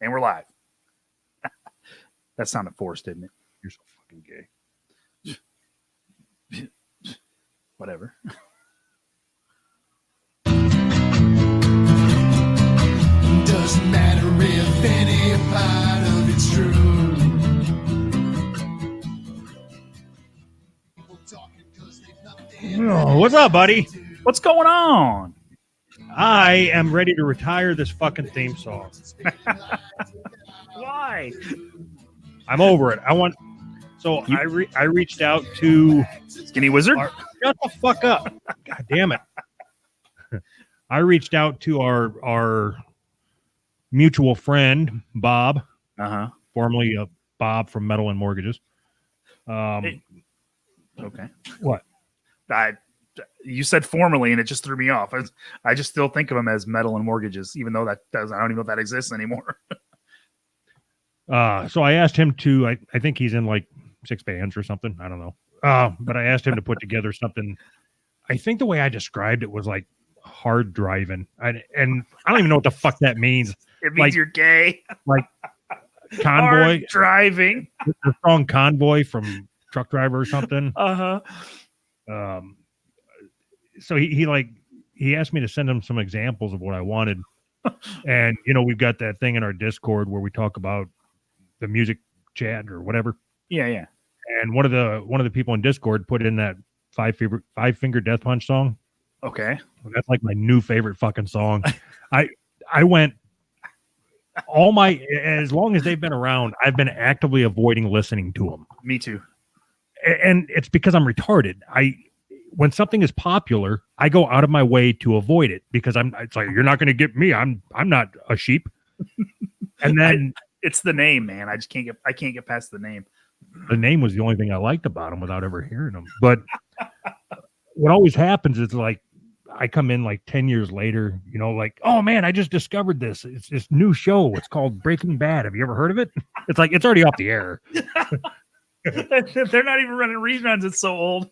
And we're live. That sounded forced, didn't it? You're so fucking gay. Whatever. Doesn't matter if any part of it's true. Oh, what's up, buddy? What's going on? I am ready to retire this fucking theme song. Why? I'm over it. I reached out to Skinny Wizard? Shut the fuck up. God damn it. I reached out to our mutual friend, Bob, formerly Bob from Metal and Mortgages. Okay. What? You said formerly, and it just threw me off. I just still think of him as Metal and Mortgages, even though I don't even know if that exists anymore. So I asked him to, I think he's in like 6 bands or something. I don't know. But I asked him to put together something. I think the way I described it was like hard driving. And I don't even know what the fuck that means. It means you're gay. Like Convoy. Hard driving. The song Convoy from Truck Driver or something. So he asked me to send him some examples of what I wanted. And, we've got that thing in our Discord where we talk about the music chat or whatever. Yeah. And one of the people in Discord put in that Five Finger Death Punch song. Okay. That's like my new favorite fucking song. I went as long as they've been around, I've been actively avoiding listening to them. Me too. And it's because I'm retarded. When something is popular, I go out of my way to avoid it because it's like, you're not going to get me. I'm not a sheep. And then it's the name, man. I can't get past the name. The name was the only thing I liked about him without ever hearing him. But what always happens is like, I come in like 10 years later, like, oh man, I just discovered this. It's this new show. It's called Breaking Bad. Have you ever heard of it? It's like, it's already off the air. They're not even running reruns. It's so old.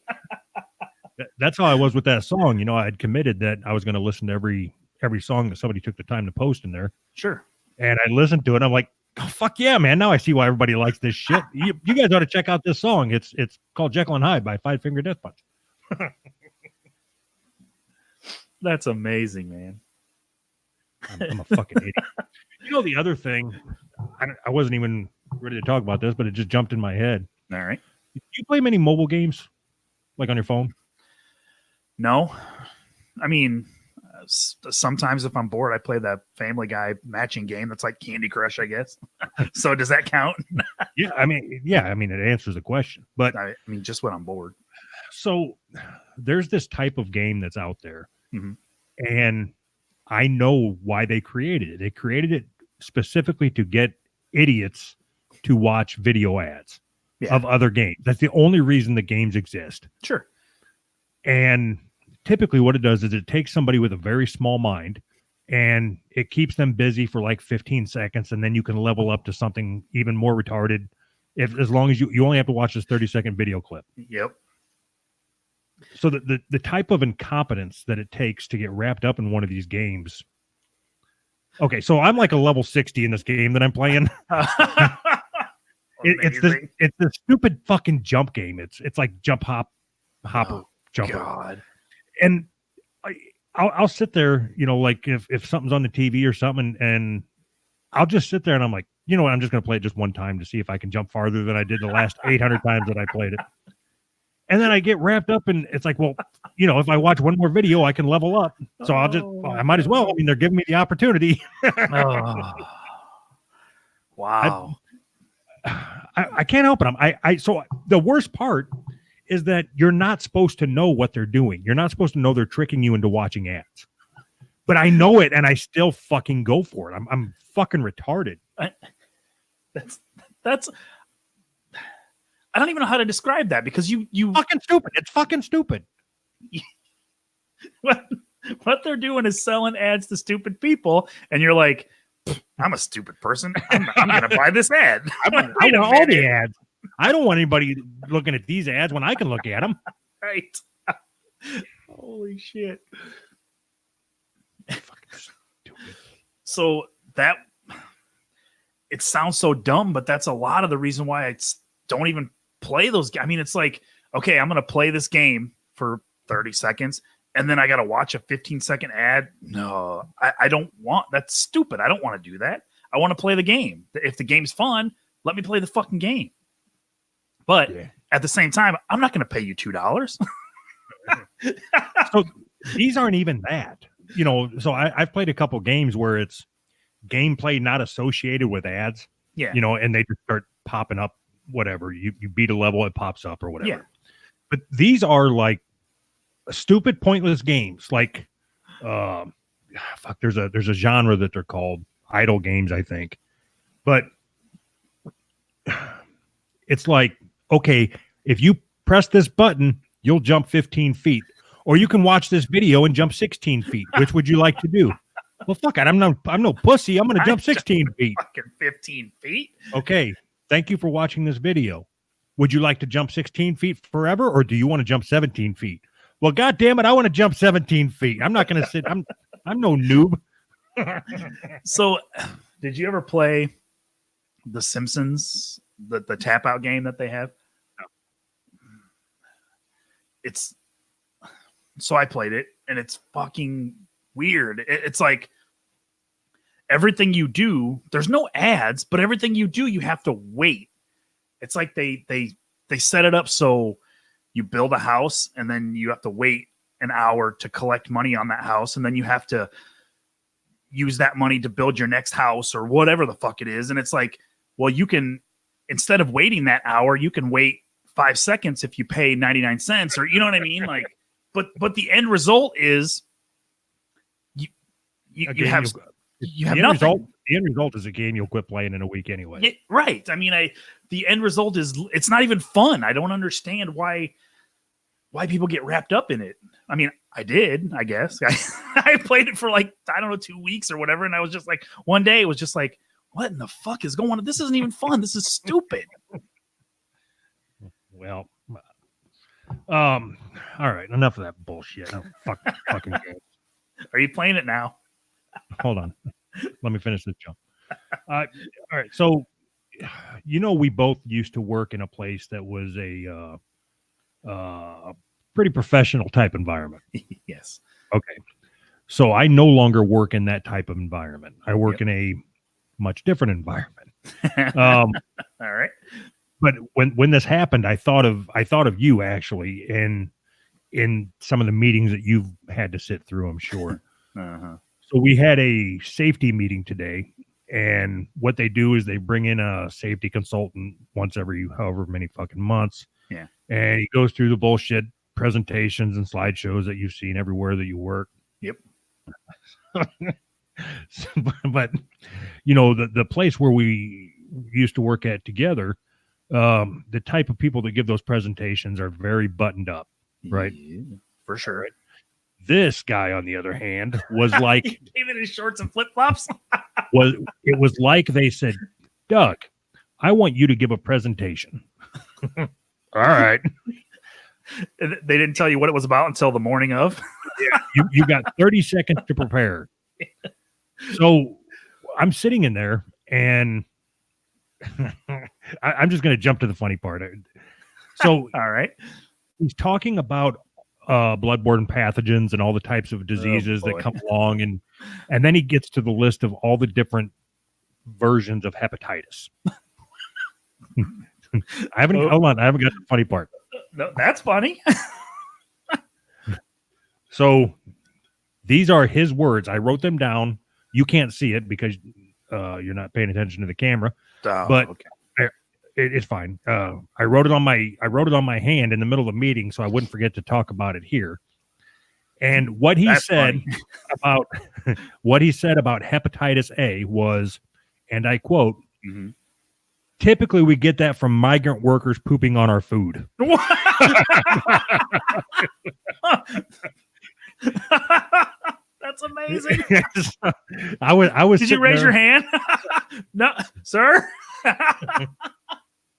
That's how I was with that song. I had committed that I was going to listen to every song that somebody took the time to post in there. Sure. And I listened to it. And I'm like, oh, fuck yeah, man. Now I see why everybody likes this shit. You guys ought to check out this song. It's called Jekyll and Hyde by Five Finger Death Punch. That's amazing, man. I'm a fucking idiot. The other thing, I wasn't even ready to talk about this, but it just jumped in my head. All right. Do you play many mobile games, like on your phone? No. I mean, sometimes if I'm bored, I play that Family Guy matching game that's like Candy Crush, I guess. So does that count? Yeah, I mean, it answers the question. But I mean, just when I'm bored. So there's this type of game that's out there. Mm-hmm. And I know why they created it. They created it specifically to get idiots to watch video ads of other games. That's the only reason the games exist. Sure. And typically what it does is it takes somebody with a very small mind and it keeps them busy for like 15 seconds. And then you can level up to something even more retarded as long as you only have to watch this 30-second video clip. Yep. So the type of incompetence that it takes to get wrapped up in one of these games. Okay, so I'm like a level 60 in this game that I'm playing. It's the stupid fucking jump game. It's like hopper jumper. God. And I'll sit there, like if something's on the TV or something, and I'll just sit there and I'm like, what? I'm just going to play it just one time to see if I can jump farther than I did the last 800 times that I played it. And then I get wrapped up and it's like, well, if I watch one more video, I can level up. So I might as well. I mean, they're giving me the opportunity. Wow. I can't help it. So the worst part is that you're not supposed to know what they're doing. You're not supposed to know they're tricking you into watching ads. But I know it and I still fucking go for it. I'm fucking retarded. That's I don't even know how to describe that because you fucking stupid. It's fucking stupid. What they're doing is selling ads to stupid people, and you're like, I'm a stupid person. I'm gonna buy this ad. I want all the ads. I don't want anybody looking at these ads when I can look at them. Right. Holy shit. So that it sounds so dumb, but that's a lot of the reason why I don't even play those. I mean, it's like, okay, I'm going to play this game for 30 seconds and then I got to watch a 15-second ad. No, I don't want, that's stupid. I don't want to do that. I want to play the game. If the game's fun, let me play the fucking game. But at the same time, I'm not going to pay you $2. So these aren't even that, you know. So I've played a couple games where it's gameplay not associated with ads. Yeah. You know, and they just start popping up, whatever. You beat a level, it pops up or whatever. Yeah. But these are like stupid, pointless games. Like, fuck, there's a genre that they're called idle games, I think. But it's like, okay, if you press this button, you'll jump 15 feet. Or you can watch this video and jump 16 feet. Which would you like to do? Well, fuck it. I'm no pussy. I'm going to jump 16 feet. Fucking 15 feet. Okay. Thank you for watching this video. Would you like to jump 16 feet forever, or do you want to jump 17 feet? Well, God damn it, I want to jump 17 feet. I'm not going to sit. I'm no noob. So, did you ever play The Simpsons, the tap out game that they have? No. It's so I played it, and it's fucking weird. It's like everything you do, there's no ads, but everything you do, you have to wait. It's like they set it up so you build a house and then you have to wait an hour to collect money on that house, and then you have to use that money to build your next house or whatever the fuck it is. And it's like, well, you can, instead of waiting that hour, you can wait 5 seconds if you pay 99 cents, or you know what I mean? Like, but the end result is you have nothing. The end result is a game you'll quit playing in a week anyway. Yeah, right. I mean, the end result is it's not even fun. I don't understand why people get wrapped up in it. I mean, I did, I guess. I played it for like, I don't know, 2 weeks or whatever. And I was just like, one day it was just like, what in the fuck is going on? This isn't even fun. This is stupid. Well, all right. Enough of that bullshit. Fucking games. Are you playing it now? Hold on. Let me finish this jump. All right. So, you know, we both used to work in a place that was a pretty professional type environment. Yes. Okay. So I no longer work in that type of environment. I work in a much different environment. All right. But when this happened, I thought of you actually in some of the meetings that you've had to sit through, I'm sure. Uh-huh. So we had a safety meeting today, and what they do is they bring in a safety consultant once every however many fucking months. Yeah. And he goes through the bullshit presentations and slideshows that you've seen everywhere that you work. Yep. But you know, the place where we used to work at together, the type of people that give those presentations are very buttoned up, right? Yeah, for sure. Right. This guy, on the other hand, was like he came in his shorts and flip flops. It was like they said, Doug, I want you to give a presentation. All right. They didn't tell you what it was about until the morning of. Yeah, you got 30 seconds to prepare. So I'm sitting in there, and I'm just going to jump to the funny part. So all right, he's talking about bloodborne pathogens and all the types of diseases that come along, and then he gets to the list of all the different versions of hepatitis. Hold on, I haven't got the funny part. No, that's funny. So these are his words. I wrote them down. You can't see it because you're not paying attention to the camera. But okay. It's fine. I wrote it on my hand in the middle of the meeting, so I wouldn't forget to talk about it here. And what he said about hepatitis A was, and I quote, mm-hmm. "Typically, we get that from migrant workers pooping on our food." That's amazing. I was. Did you raise your hand? No, sir.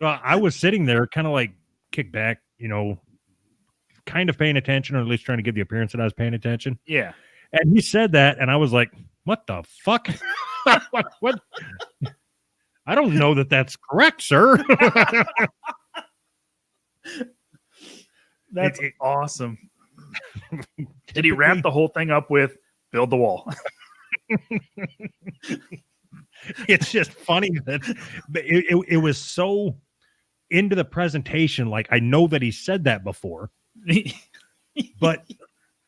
I was sitting there, kind of like kicked back, you know, kind of paying attention, or at least trying to give the appearance that I was paying attention. Yeah. And he said that, and I was like, "What the fuck?" What? I don't know that that's correct, sir. That's awesome. Did he wrap the whole thing up with build the wall? It's just funny that it was so into the presentation. Like, I know that he said that before, but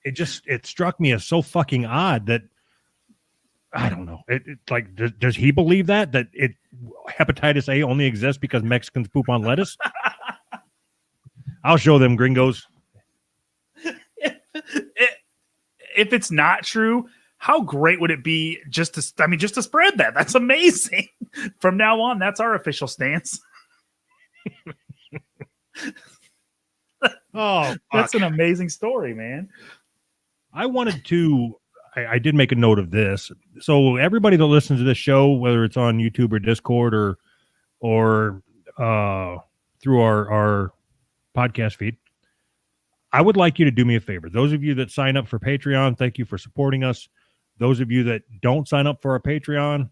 it struck me as so fucking odd that I don't know. Like, does he believe that hepatitis A only exists because Mexicans poop on lettuce? I'll show them, gringos. If it's not true, how great would it be just to spread that? That's amazing. From now on, that's our official stance. Oh, that's an amazing story, man. I wanted to. I did make a note of this. So everybody that listens to this show, whether it's on YouTube or Discord or through our podcast feed, I would like you to do me a favor. Those of you that sign up for Patreon, thank you for supporting us. Those of you that don't sign up for our Patreon,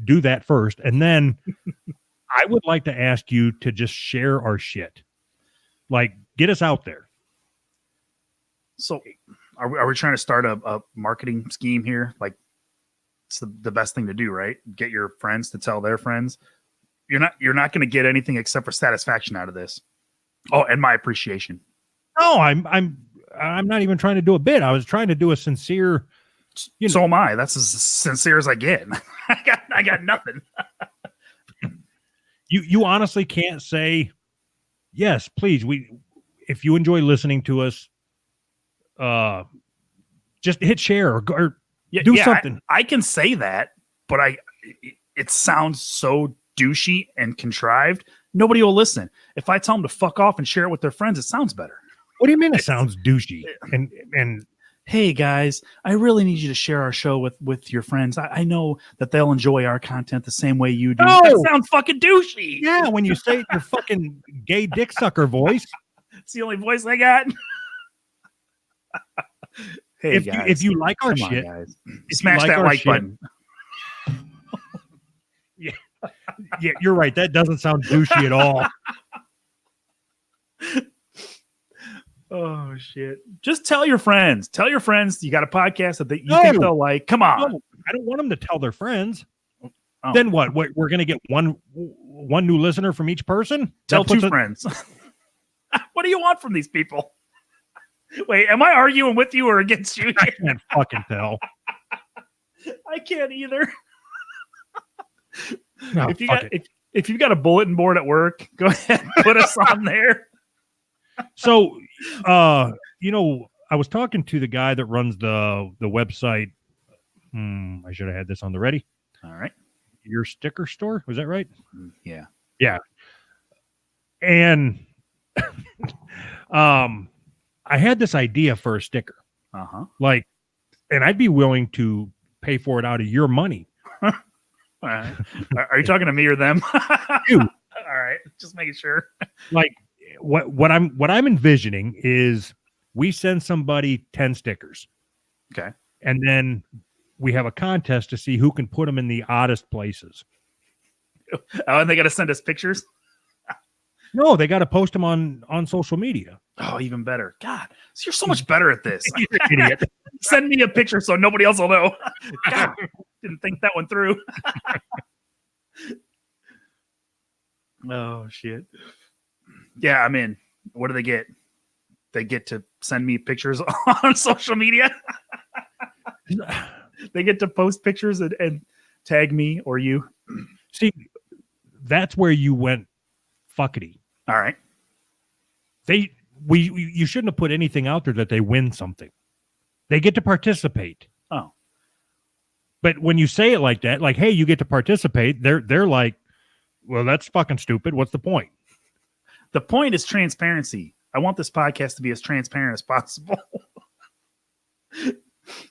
do that first. And then I would like to ask you to just share our shit. Like, get us out there. So are we trying to start a marketing scheme here? Like, it's the best thing to do, right? Get your friends to tell their friends. You're not going to get anything except for satisfaction out of this. Oh, and my appreciation. No, I'm not even trying to do a bit. I was trying to do a sincere. So am I. That's as sincere as I get. I got nothing. You honestly can't say, yes, please. If you enjoy listening to us, just hit share or do something. I can say that, but it sounds so douchey and contrived. Nobody will listen. If I tell them to fuck off and share it with their friends, it sounds better. What do you mean it sounds douchey? And hey guys, I really need you to share our show with your friends. I know that they'll enjoy our content the same way you do. No! That sounds fucking douchey. Yeah, when you say it in your fucking gay dick sucker voice. It's the only voice I got. Hey, if you like our shit, guys. Smash that like button. Yeah, you're right. That doesn't sound douchey at all. Oh shit! Just tell your friends. Tell your friends you got a podcast that you think they'll like. Come on. No, I don't want them to tell their friends. Oh. Then what? We're gonna get one new listener from each person. Tell two friends. What do you want from these people? Wait, am I arguing with you or against you? I can't fucking tell. I can't either. No, if you've got a bulletin board at work, go ahead and put us on there. So, I was talking to the guy that runs the website. I should have had this on the ready. All right. Your sticker store. Was that right? Yeah. Yeah. And I had this idea for a sticker. Uh-huh. Like, and I'd be willing to pay for it out of your money. Are you talking to me or them? You. All right. Just making sure. Like, what I'm envisioning is we send somebody 10 stickers. Okay. And then we have a contest to see who can put them in the oddest places. Oh, and they got to send us pictures? No, they got to post them on social media. Oh, even better. God, so you're so much better at this. You're an idiot. Send me a picture so nobody else will know. God, didn't think that one through. Oh, shit. Yeah, I'm in. What do they get? They get to send me pictures on social media. They get to post pictures and tag me or you. See, that's where you went fuckity. All right. You shouldn't have put anything out there that they win something. They get to participate. Oh. But when you say it like that, like, hey, you get to participate, they're like, well, that's fucking stupid. What's the point? The point is transparency. I want this podcast to be as transparent as possible.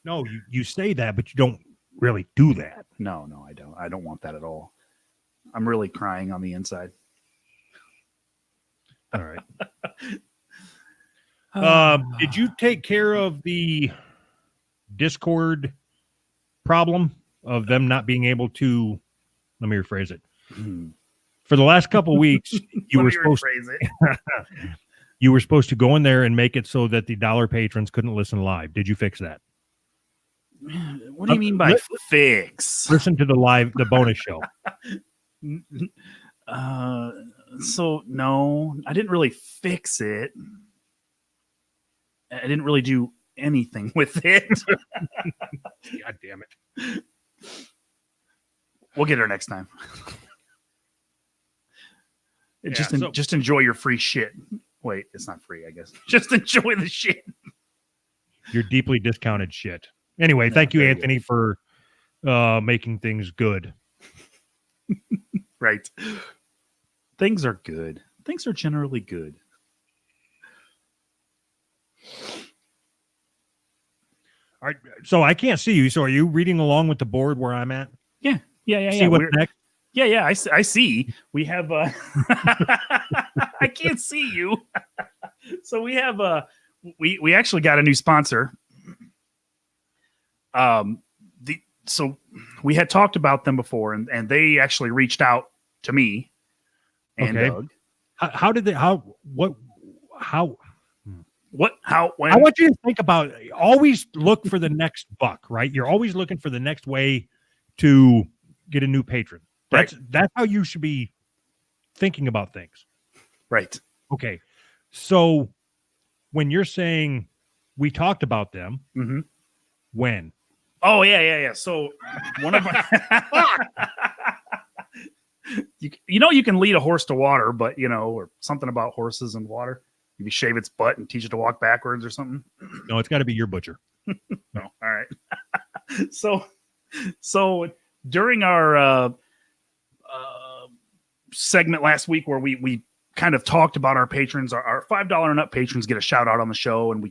No, you say that, but you don't really do that. No, I don't. I don't want that at all. I'm really crying on the inside. All right. Did you take care of the Discord problem of them not being able to Let me rephrase it. Hmm. For the last couple of weeks, you Let were me supposed rephrase it. you were supposed to go in there and make it so that the dollar patrons couldn't listen live. Did you fix that? What do you mean by fix? Listen to the bonus show. So no, I didn't really fix it. I didn't really do anything with it. God damn it. We'll get her next time. Just enjoy your free shit. Wait, it's not free, I guess. Just enjoy the shit. Your deeply discounted shit. Anyway, thank you, Anthony, for making things good. Right. Things are good. Things are generally good. All right, so I can't see you. So are you reading along with the board where I'm at? Yeah. See what's next? Yeah. I see. We have. I can't see you. So we have. We actually got a new sponsor. So we had talked about them before, and they actually reached out to me and Doug. When? I want you to think about, always look for the next buck, right? You're always looking for the next way to get a new patron. That's how you should be thinking about things. Right. Okay. So when you're saying we talked about them, when? Oh, yeah. So one of my you can lead a horse to water, but or something about horses and water. Maybe shave its butt and teach it to walk backwards or something. No, it's got to be your butcher. No, all right. So during our segment last week where we kind of talked about our patrons, our $5 and up patrons get a shout out on the show, and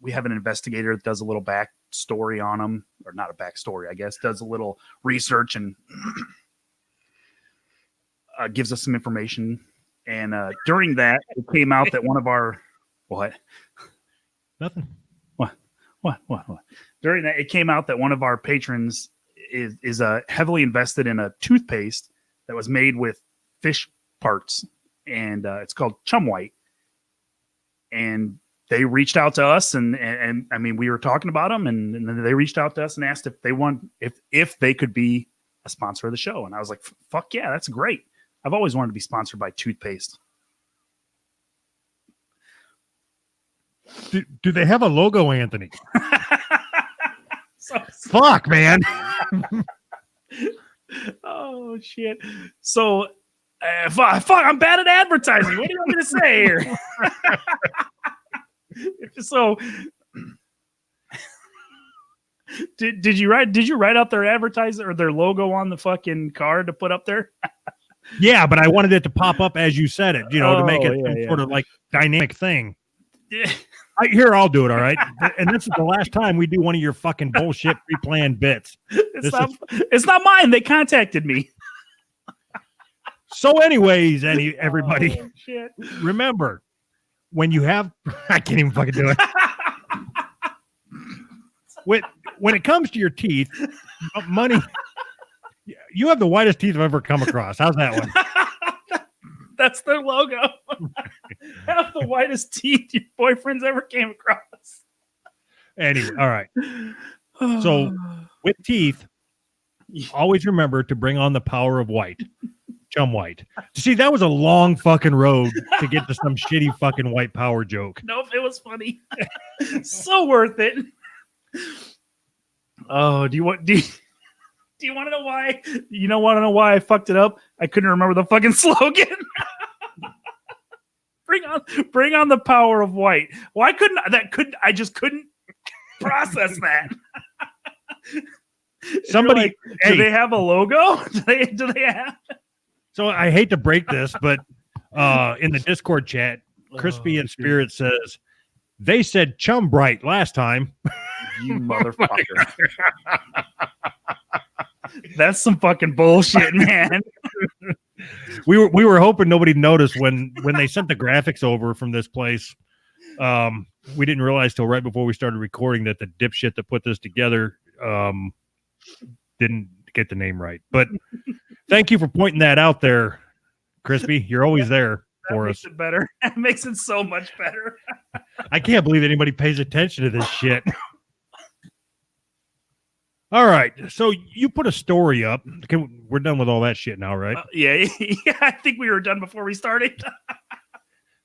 we have an investigator that does a little backstory on them, or not a backstory, I guess, does a little research and gives us some information. And during that, it came out that one of our Nothing. What? During that, it came out that one of our patrons is heavily invested in a toothpaste that was made with fish parts, and it's called Chum White. And they reached out to us, and I mean, we were talking about them, and then they reached out to us and asked if they could be a sponsor of the show. And I was like, fuck yeah, that's great. I've always wanted to be sponsored by toothpaste. Do they have a logo, Anthony? Fuck, man. Oh, shit. So, fuck, I'm bad at advertising. What do you want me to say here? So, did you write out their advertising or their logo on the fucking card to put up there? Yeah, but I wanted it to pop up as you said it, to make it sort of like dynamic thing. Yeah. I'll do it, all right? And this is the last time we do one of your fucking bullshit pre-planned bits. It's not mine. They contacted me. So anyways, everybody, shit. Remember, when you have... I can't even fucking do it. When it comes to your teeth, money... You have the whitest teeth I've ever come across. How's that one? That's their logo. Have the whitest teeth your boyfriend's ever came across. Anyway, all right. So with teeth, always remember to bring on the power of white. Chum White. See, that was a long fucking road to get to some shitty fucking white power joke. Nope, it was funny. So worth it. Oh, do you want to know why? You want to know why I fucked it up? I couldn't remember the fucking slogan. Bring on the power of white. Why I just couldn't process that. Somebody, like, do they have a logo? Do they have? So I hate to break this, but in the Discord chat, Crispy and Spirit says they said Chum Bright last time. You motherfucker. That's some fucking bullshit, man. We were hoping nobody noticed when they sent the graphics over from this place. We didn't realize till right before we started recording that the dipshit that put this together got get the name right. But thank you for pointing that out there, Crispy. You're always there for makes us. it better. It makes it so much better. I can't believe anybody pays attention to this shit. All right. So you put a story up. Okay, we're done with all that shit now, right? Yeah, I think we were done before we started.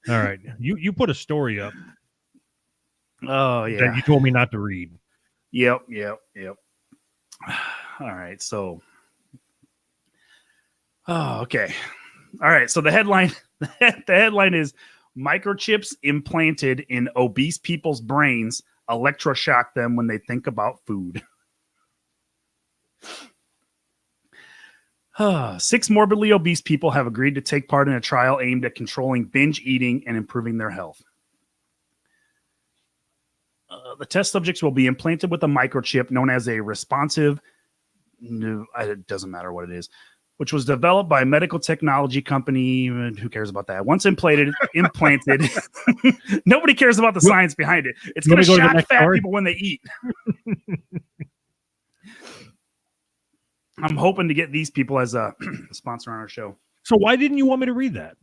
All right. You put a story up Oh, that yeah. you told me not to read. Yep. All right. So, okay. All right. So the headline is microchips implanted in obese people's brains electroshock them when they think about food. 6 morbidly obese people have agreed to take part in a trial aimed at controlling binge eating and improving their health. The test subjects will be implanted with a microchip known as a responsive, it doesn't matter what it is, which was developed by a medical technology company. Who cares about that? Once implanted, nobody cares about the science behind it. It's going to shock fat people when they eat. I'm hoping to get these people as a sponsor on our show. So why didn't you want me to read that?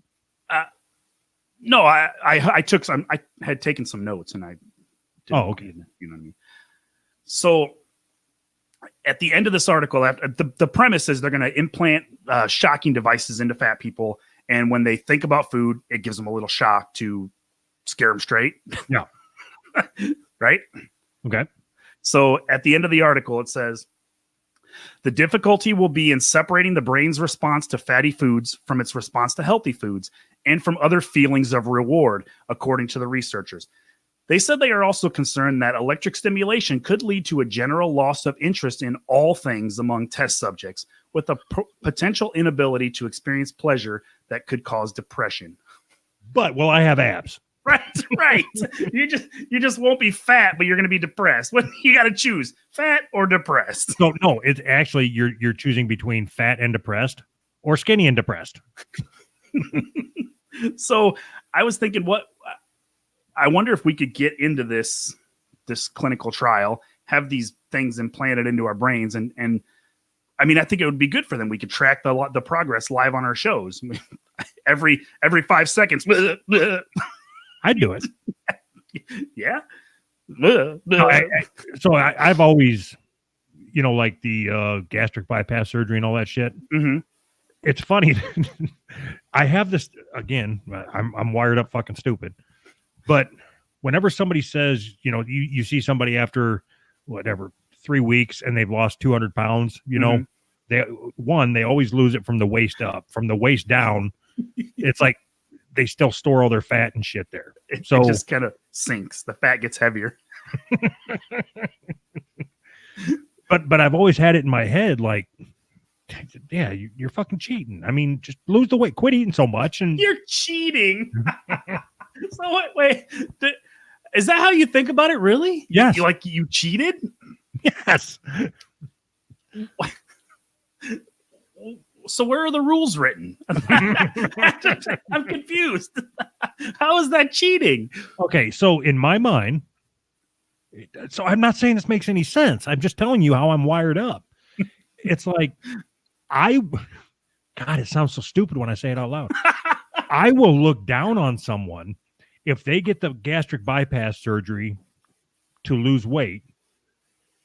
No, I took some. I had taken some notes, and I. Okay. You know what I mean. So, at the end of this article, the premise is they're going to implant shocking devices into fat people, and when they think about food, it gives them a little shock to scare them straight. Yeah. Right. Okay. So at the end of the article, it says. The difficulty will be in separating the brain's response to fatty foods from its response to healthy foods and from other feelings of reward, according to the researchers. They said they are also concerned that electric stimulation could lead to a general loss of interest in all things among test subjects, with a potential inability to experience pleasure that could cause depression. But will I have abs? Right. You just won't be fat, but you're going to be depressed. What you got to choose, fat or depressed? No, it's actually you're choosing between fat and depressed, or skinny and depressed. So I was thinking, I wonder if we could get into this clinical trial, have these things implanted into our brains, and I mean, I think it would be good for them. We could track the progress live on our shows. every 5 seconds. I'd do it. Yeah. So I've always, like the gastric bypass surgery and all that shit. Mm-hmm. It's funny. I have this again. I'm wired up fucking stupid. But whenever somebody says, you see somebody after whatever 3 weeks and they've lost 200 pounds, mm-hmm. they always lose it from the waist up. From the waist down, it's like they still store all their fat and shit there. It just kind of sinks. The fat gets heavier. But I've always had it in my head, like, yeah, you're fucking cheating. I mean, just lose the weight, quit eating so much, and you're cheating. So wait, is that how you think about it? Really? Yes. You cheated? Yes. So where are the rules written? I'm confused. How is that cheating? Okay, so in my mind, so I'm not saying this makes any sense. I'm just telling you how I'm wired up. It's like God, it sounds so stupid when I say it out loud. I will look down on someone if they get the gastric bypass surgery to lose weight.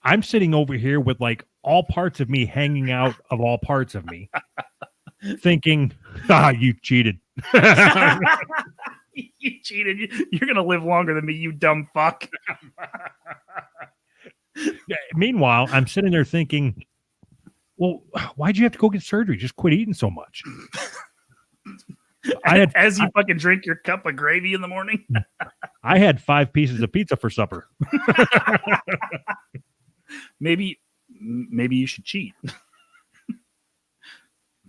I'm sitting over here with like all parts of me hanging out of all parts of me, thinking, you cheated. You cheated. You're going to live longer than me, you dumb fuck. Meanwhile, I'm sitting there thinking, well, why'd you have to go get surgery? Just quit eating so much. As you fucking drink your cup of gravy in the morning. I had 5 pieces of pizza for supper. Maybe you should cheat.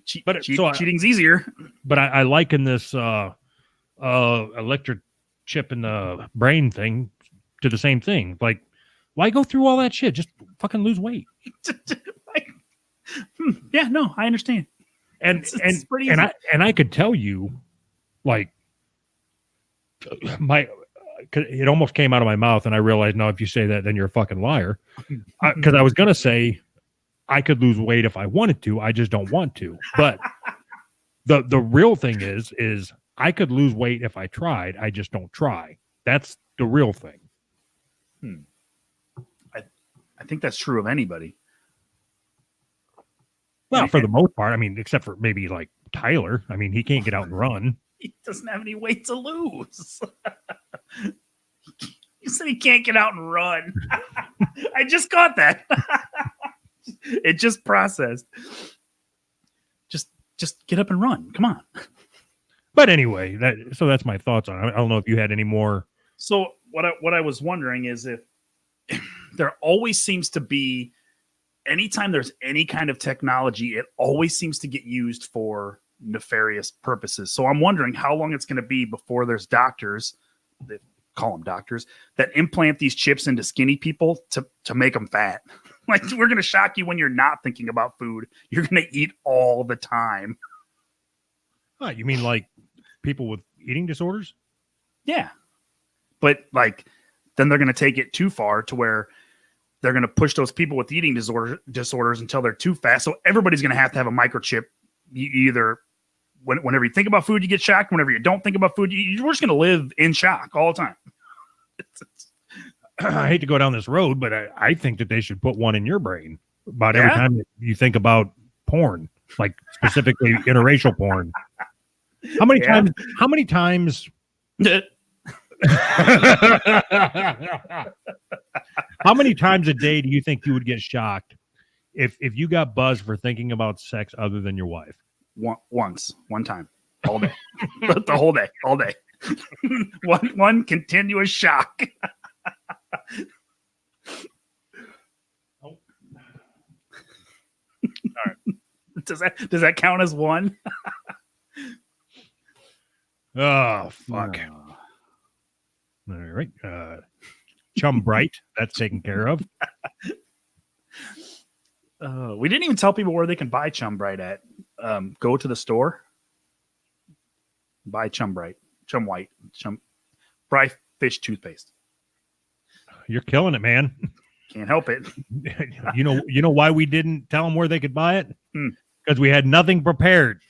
Cheating's easier. But I liken this electric chip in the brain thing to the same thing. Like, why go through all that shit? Just fucking lose weight. Yeah, no, I understand. And it's pretty easy. I could tell you, like, it almost came out of my mouth, and I realized, no, if you say that, then you're a fucking liar. Because I was gonna say, I could lose weight if I wanted to. I just don't want to. But the real thing is I could lose weight if I tried. I just don't try. That's the real thing. I think that's true of anybody. Well, for the most part, I mean, except for maybe like Tyler. I mean, he can't get out and run. He doesn't have any weight to lose. You said he can't get out and run. I just got that. It just processed. Just get up and run. Come on. But anyway, that's my thoughts on it. I don't know if you had any more. So what I was wondering is if there always seems to be, anytime there's any kind of technology, it always seems to get used for nefarious purposes. So I'm wondering how long it's going to be before there's doctors, they call them doctors, that implant these chips into skinny people to make them fat. Like, we're going to shock you when you're not thinking about food. You're going to eat all the time. Oh, you mean like people with eating disorders? Yeah. But like, then they're going to take it too far to where they're going to push those people with eating disorders until they're too fat. So everybody's going to have a microchip. Either whenever you think about food, you get shocked. Whenever you don't think about food, you're just going to live in shock all the time. I hate to go down this road, but I think that they should put one in your brain about every time you think about porn, like specifically interracial porn. How many times? How many times? How many times a day do you think you would get shocked if you got buzzed for thinking about sex other than your wife? One time, all day, the whole day, all day. one continuous shock. All right. Does that count as one? Oh, fuck. All right. Chum Bright, that's taken care of. We didn't even tell people where they can buy Chum Bright at. Go to the store. Buy Chum Bright. Chum White. Fry fish toothpaste. You're killing it, man. Can't help it. You know why we didn't tell them where they could buy it? Because we had nothing prepared.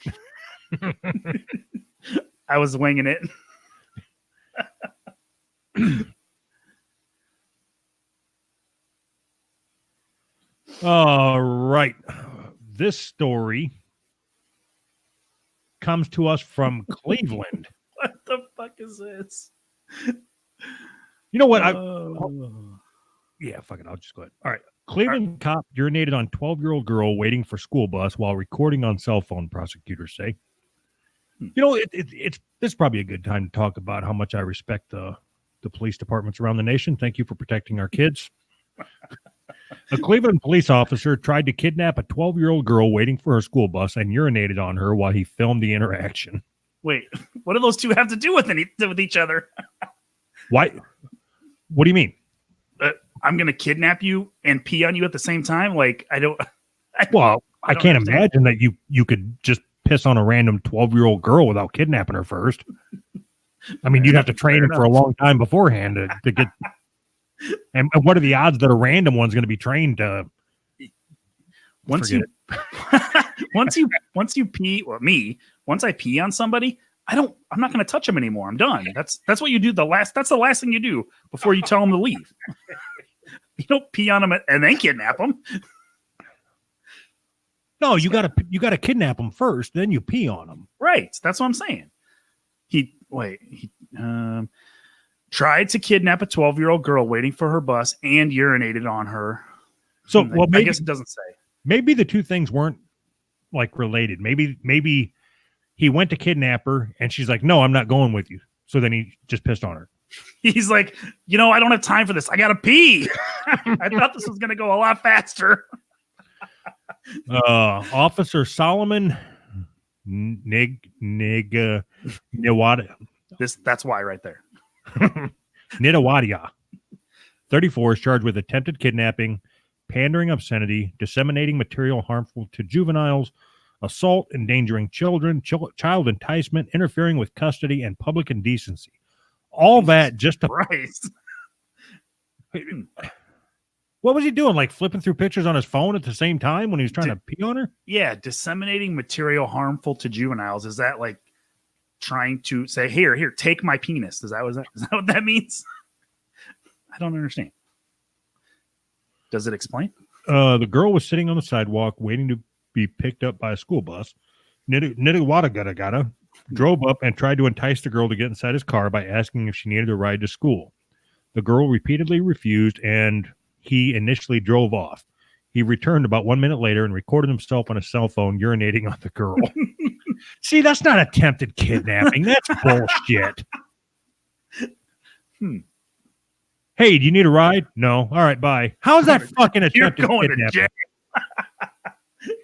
I was winging it. All right. This story comes to us from Cleveland. What the fuck is this? You know what? Yeah, fuck it. I'll just go ahead. All right. Cleveland cop urinated on 12-year-old girl waiting for school bus while recording on cell phone, prosecutors say. You know, it's this is probably a good time to talk about how much I respect the police departments around the nation. Thank you for protecting our kids. A Cleveland police officer tried to kidnap a 12-year-old girl waiting for her school bus and urinated on her while he filmed the interaction. Wait, what do those two have to do with each other? Why? What do you mean? I'm going to kidnap you and pee on you at the same time? Like, I can't imagine that you could just piss on a random 12-year-old girl without kidnapping her first. I mean, you'd have to train him for a long time beforehand to get. And what are the odds that a random one's going to be trained to? Once you pee, or me, once I pee on somebody, I'm not going to touch them anymore. I'm done. That's what you do. That's the last thing you do before you tell them to leave. You don't pee on them and then kidnap them. No, you gotta kidnap them first, then you pee on them. Right. That's what I'm saying. He tried to kidnap a 12-year-old girl waiting for her bus and urinated on her. So, I guess it doesn't say. Maybe the two things weren't like related. Maybe he went to kidnap her and she's like, "No, I'm not going with you." So then he just pissed on her. He's like, I don't have time for this. I gotta pee. I thought this was gonna go a lot faster. Officer Solomon Niwada. That's why right there. Nidawadia, 34, is charged with attempted kidnapping, pandering obscenity, disseminating material harmful to juveniles, assault, endangering children, child enticement, interfering with custody, and public indecency. All that just to... Christ. What was he doing? Like flipping through pictures on his phone at the same time when he was trying to pee on her? Yeah, disseminating material harmful to juveniles. Is that like trying to say, here, take my penis? Is that what that means? I don't understand. Does it explain? The girl was sitting on the sidewalk waiting to be picked up by a school bus. Nitty drove up and tried to entice the girl to get inside his car by asking if she needed a ride to school. The girl repeatedly refused, and he initially drove off. He returned about 1 minute later and recorded himself on a cell phone urinating on the girl. See, that's not attempted kidnapping. That's bullshit. Hey, do you need a ride? No. All right, bye. How's that fucking attempted You're going kidnapping? to jail.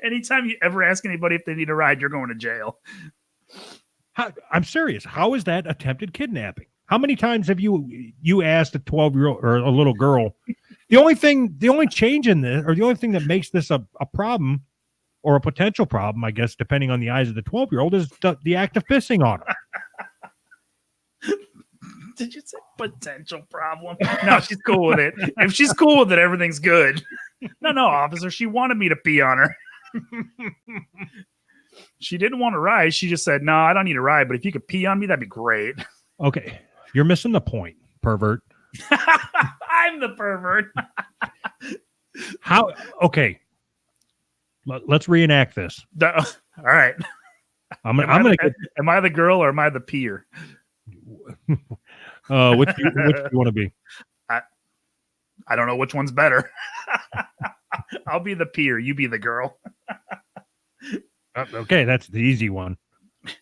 Anytime you ever ask anybody if they need a ride, you're going to jail. I'm serious. How is that attempted kidnapping? How many times have you asked a 12-year-old or a little girl? The only change in this, or the only thing that makes this a problem or a potential problem, I guess, depending on the eyes of the 12-year-old, is the act of pissing on her. Did you say potential problem? No, she's cool with it. If she's cool with it, everything's good. No, officer. She wanted me to pee on her. She didn't want to ride. She just said, no, I don't need a ride, but if you could pee on me, that'd be great. Okay. You're missing the point, pervert. I'm the pervert. How? Okay. Let's reenact this. All right. I'm gonna get. Am I the girl or am I the peer? Which do you want to be? I don't know which one's better. I'll be the peer. You be the girl. Okay, that's the easy one.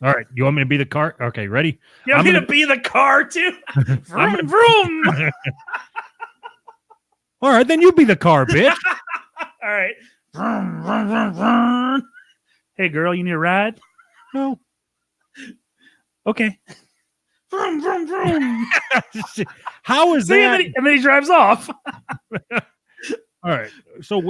All right, you want me to be the car? Okay, ready? You want me to be the car too? Vroom, vroom. All right, then you be the car, bitch. All right. Vroom, vroom, vroom, vroom. Hey, girl, you need a ride? No. Okay. Vroom, vroom, vroom. How is that? And then he drives off. All right, so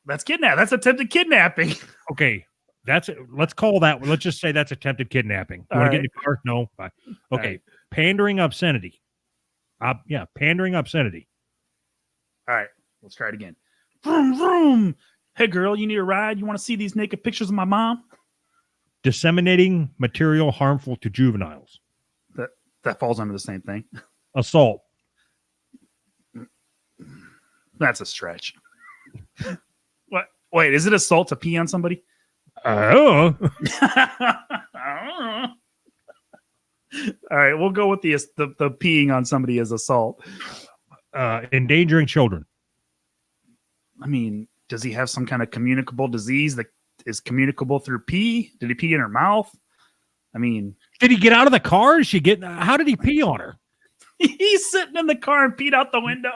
that's kidnapping. That's attempted kidnapping. Okay, let's call that. Let's just say that's attempted kidnapping. You want to get in the car? No. Fine. Okay, right. Pandering obscenity. Yeah, pandering obscenity. All right, let's try it again. Vroom, vroom. Hey, girl, you need a ride? You want to see these naked pictures of my mom? Disseminating material harmful to juveniles. That falls under the same thing. Assault. That's a stretch. What? Wait, is it assault to pee on somebody? Oh. I don't know. All right, we'll go with the peeing on somebody as assault. Endangering children. I mean, does he have some kind of communicable disease that is communicable through pee? Did he pee in her mouth? I mean, did he get out of the car? How did he pee on her? He's sitting in the car and peed out the window.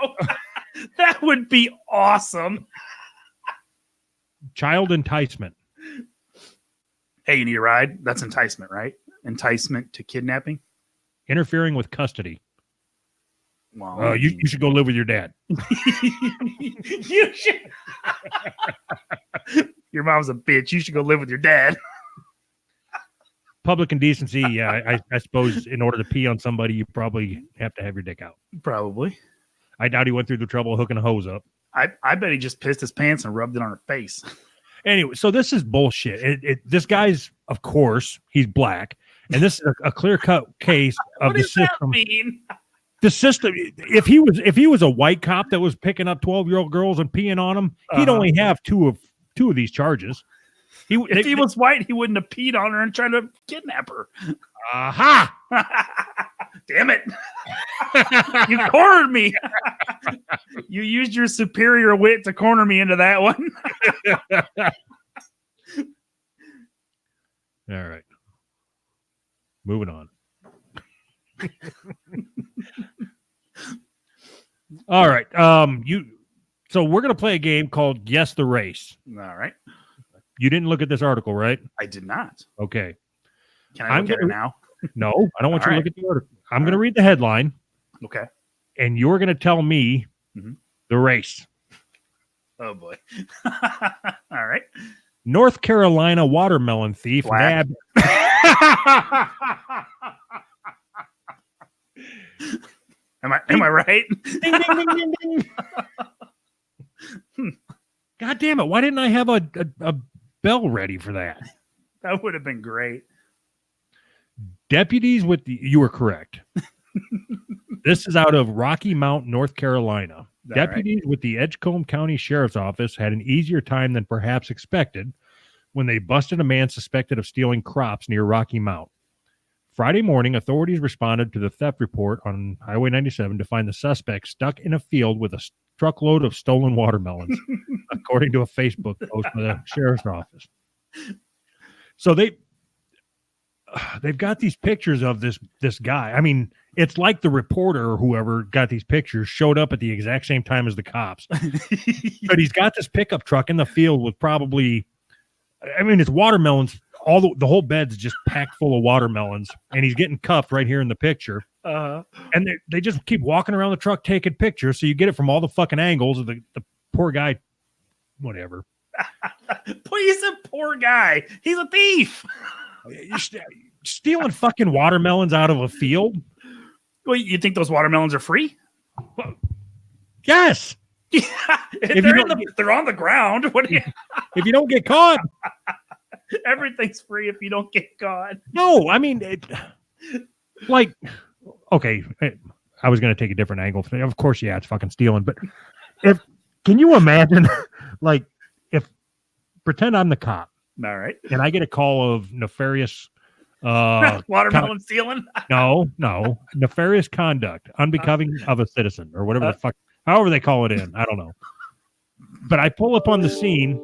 That would be awesome. Child enticement. Hey, you need a ride? That's enticement, right? Enticement to kidnapping. Interfering with custody. Well, you should go live with your dad. You should. Your mom's a bitch. You should go live with your dad. Public indecency. Yeah, I suppose in order to pee on somebody, you probably have to have your dick out. Probably. I doubt he went through the trouble of hooking a hose up. I bet he just pissed his pants and rubbed it on her face. Anyway, so this is bullshit. This guy's, of course, he's black, and this is a clear-cut case of the system. What does that mean? The system. If he was a white cop that was picking up 12-year-old girls and peeing on them, he'd only have two of these charges. If he was white, he wouldn't have peed on her and tried to kidnap her. Aha! Damn it. You cornered me. You used your superior wit to corner me into that one. All right. Moving on. All right. So we're going to play a game called Guess the Race. All right. You didn't look at this article, right? I did not. Okay. Can I look at it now? No, I don't want you to look at the article. I'm going to read the headline. Okay. And you're going to tell me the race. Oh, boy. All right. North Carolina watermelon thief nabbed. Am I right? Ding, ding, ding, ding, ding. God damn it! Why didn't I have a bell ready for that? That would have been great. Deputies with the, you were correct. This is out of Rocky Mount, North Carolina. All Deputies with the Edgecombe County Sheriff's Office had an easier time than perhaps expected when they busted a man suspected of stealing crops near Rocky Mount. Friday morning, authorities responded to the theft report on Highway 97 to find the suspect stuck in a field with a truckload of stolen watermelons, according to a Facebook post by the sheriff's office. So they've got these pictures of this guy. I mean, it's like the reporter or whoever got these pictures showed up at the exact same time as the cops. But he's got this pickup truck in the field with probably, I mean, it's watermelons. All the whole bed's just packed full of watermelons, and he's getting cuffed right here in the picture. And they just keep walking around the truck taking pictures, so you get it from all the fucking angles of the poor guy. Whatever. He's a poor guy. He's a thief. You're stealing fucking watermelons out of a field? Well, you think those watermelons are free? Yes. Yeah, they're on the ground. What? If you don't get caught, everything's free if you don't get caught. No, I mean, okay, I was going to take a different angle. Of course, yeah, it's fucking stealing. But can you imagine, like, if pretend I'm the cop, all right, and I get a call of nefarious watermelon stealing? No, nefarious conduct, unbecoming of a citizen, or whatever the fuck, however they call it in. I don't know. But I pull up on the scene,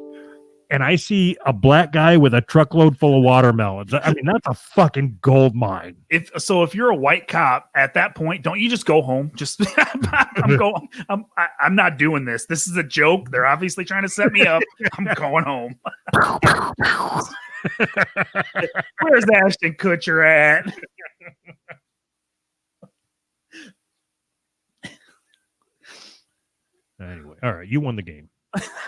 and I see a black guy with a truckload full of watermelons. I mean, that's a fucking gold mine. If you're a white cop at that point, don't you just go home? Just I'm not doing this. This is a joke. They're obviously trying to set me up. I'm going home. Where's Ashton Kutcher at? Anyway, all right, you won the game.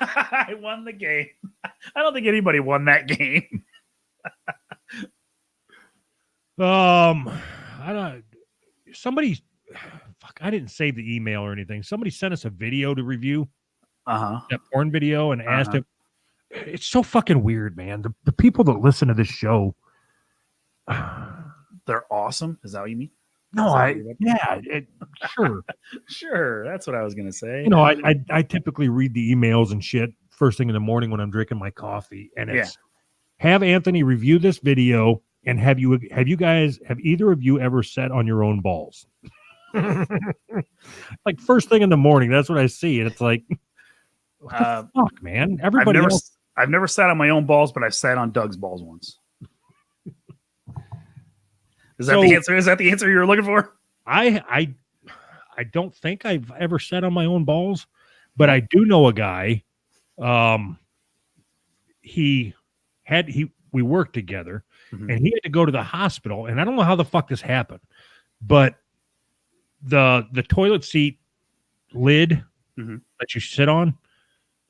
I won the game. I don't think anybody won that game. I don't. Somebody, fuck, I didn't save the email or anything. Somebody sent us a video to review. That porn video, and asked him. It's so fucking weird, man. The people that listen to this show, they're awesome. Is that what you mean? No, sure. Sure. That's what I was going to say. You know, I typically read the emails and shit first thing in the morning when I'm drinking my coffee, and it's have Anthony review this video, and have either of you ever sat on your own balls? Like first thing in the morning, that's what I see, and it's like, what the fuck, man? Everybody I've never sat on my own balls, but I've sat on Doug's balls once. Is that the answer? Is that the answer you were looking for? I don't think I've ever sat on my own balls, but I do know a guy. We worked together, and he had to go to the hospital, and I don't know how the fuck this happened, but the toilet seat lid that you sit on,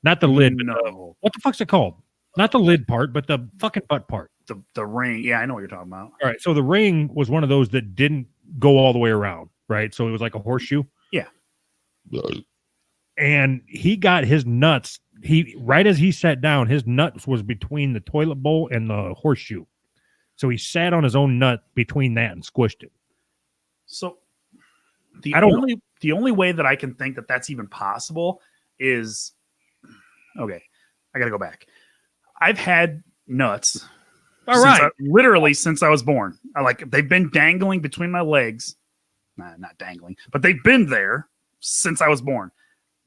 not the lid, no. What the fuck's it called? Not the lid part, but the fucking butt part. The ring. Yeah, I know what you're talking about. All right. So the ring was one of those that didn't go all the way around, right? So it was like a horseshoe. Yeah. And he got his nuts. Right as he sat down, his nuts was between the toilet bowl and the horseshoe. So he sat on his own nut between that and squished it. So the only way that I can think that that's even possible is, okay, I got to go back. I've had nuts. Literally since I was born. They've been dangling between my legs. Nah, not dangling, but they've been there since I was born.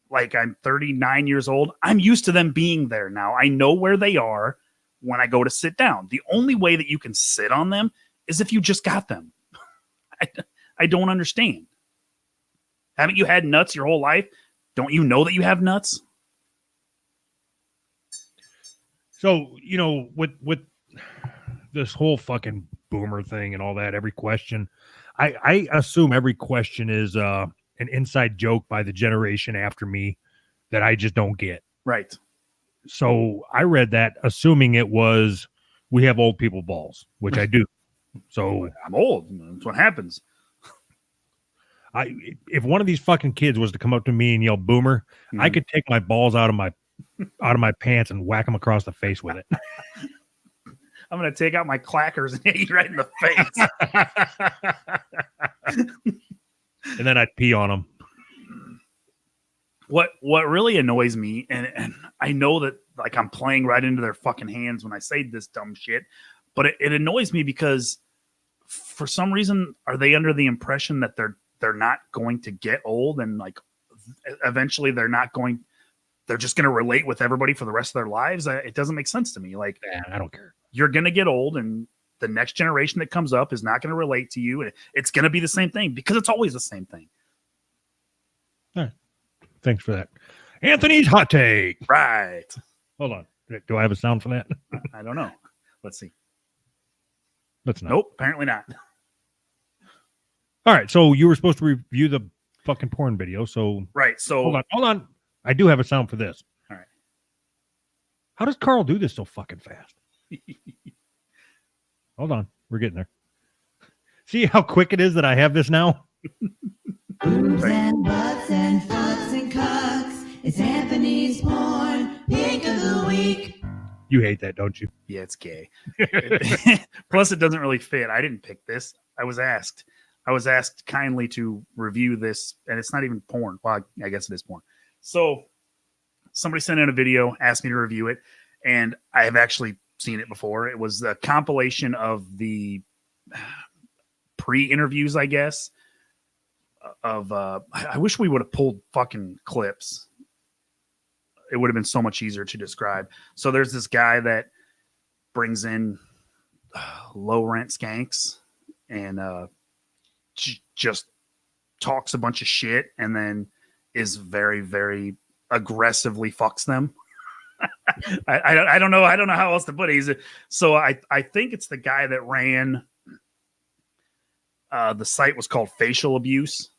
Like, I'm 39 years old. I'm used to them being there now. I know where they are when I go to sit down. The only way that you can sit on them is if you just got them. I don't understand. Haven't you had nuts your whole life? Don't you know that you have nuts? So, you know, with this whole fucking boomer thing and all that, every question, I assume every question is an inside joke by the generation after me that I just don't get. Right. So I read that assuming it was, we have old people balls, which I do. So I'm old. That's what happens. If one of these fucking kids was to come up to me and yell "boomer," I could take my balls out of my pants and whack them across the face with it. I'm gonna take out my clackers and hit you right in the face. And then I'd pee on them. What really annoys me, and I know that like I'm playing right into their fucking hands when I say this dumb shit, but it annoys me because for some reason are they under the impression that they're not going to get old and like eventually they're just going to relate with everybody for the rest of their lives? It doesn't make sense to me. Like, I don't care. You're going to get old and the next generation that comes up is not going to relate to you. And it's going to be the same thing because it's always the same thing. All right. Thanks for that. Anthony's hot take. Right. Hold on. Do I have a sound for that? I don't know. Let's see. Let's not. Nope. Apparently not. All right. So you were supposed to review the fucking porn video. So right. So hold on. I do have a sound for this. All right. How does Carl do this so fucking fast? Hold on. We're getting there. See how quick it is that I have this now? Boobs and butts and fucks and cucks. It's Anthony's porn pick of the week. You hate that, don't you? Yeah, it's gay. Plus, it doesn't really fit. I didn't pick this. I was asked kindly to review this, and it's not even porn. Well, I guess it is porn. So somebody sent in a video, asked me to review it, and I have actually seen it before. It was a compilation of the pre-interviews, I guess, of I wish we would have pulled fucking clips. It would have been so much easier to describe. So there's this guy that brings in low rent skanks and just talks a bunch of shit and then is very, very aggressively fucks them. I don't know. I don't know how else to put it. So I think it's the guy that ran the site was called Facial Abuse,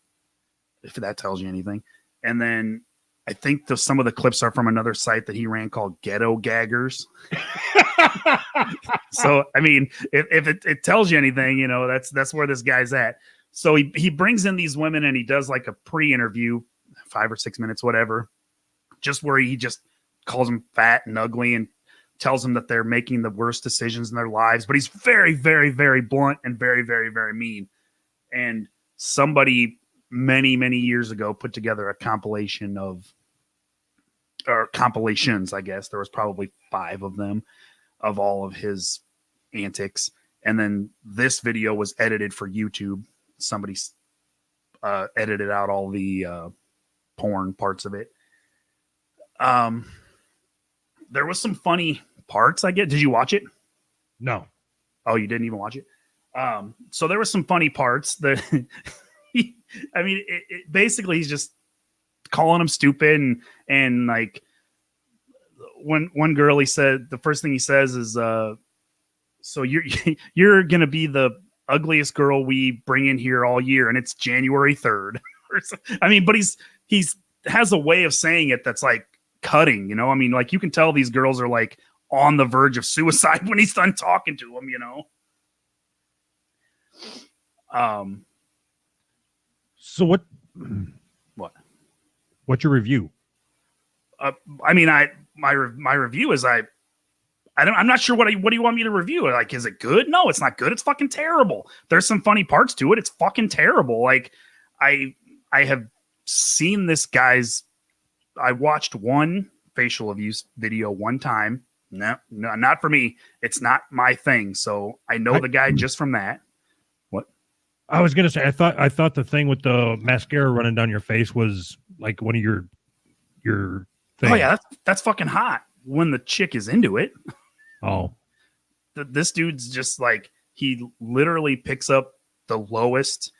if that tells you anything. And then I think some of the clips are from another site that he ran called Ghetto Gaggers. So, I mean, if it tells you anything, you know, that's where this guy's at. So he brings in these women and he does like a pre-interview, 5 or 6 minutes, whatever, just where he just calls them fat and ugly and tells them that they're making the worst decisions in their lives. But he's very, very, very blunt and very, very, very mean. And somebody many, many years ago put together a compilation or compilations, I guess. There was probably 5 of them of all of his antics. And then this video was edited for YouTube. Somebody edited out all the porn parts of it. There was some funny parts, I get. Did you watch it? No. Oh, you didn't even watch it? So there was some funny parts that I mean, it basically he's just calling him stupid and like one girl, he said the first thing he says is so you're gonna be the ugliest girl we bring in here all year, and it's January 3rd. I mean, but he's has a way of saying it that's like cutting, you know. I mean, like you can tell these girls are like on the verge of suicide when he's done talking to them, you know. So what's your review? I mean, my review is I'm not sure what do you want me to review? Like, is it good? No, it's not good. It's fucking terrible. There's some funny parts to it. It's fucking terrible. Like I have seen this guy's, I watched one facial abuse video one time. No, not for me. It's not my thing. So I know the guy just from that. What? I was gonna say, I thought the thing with the mascara running down your face was like one of your things. Oh yeah, that's fucking hot when the chick is into it. Oh, this dude's just like, he literally picks up the lowest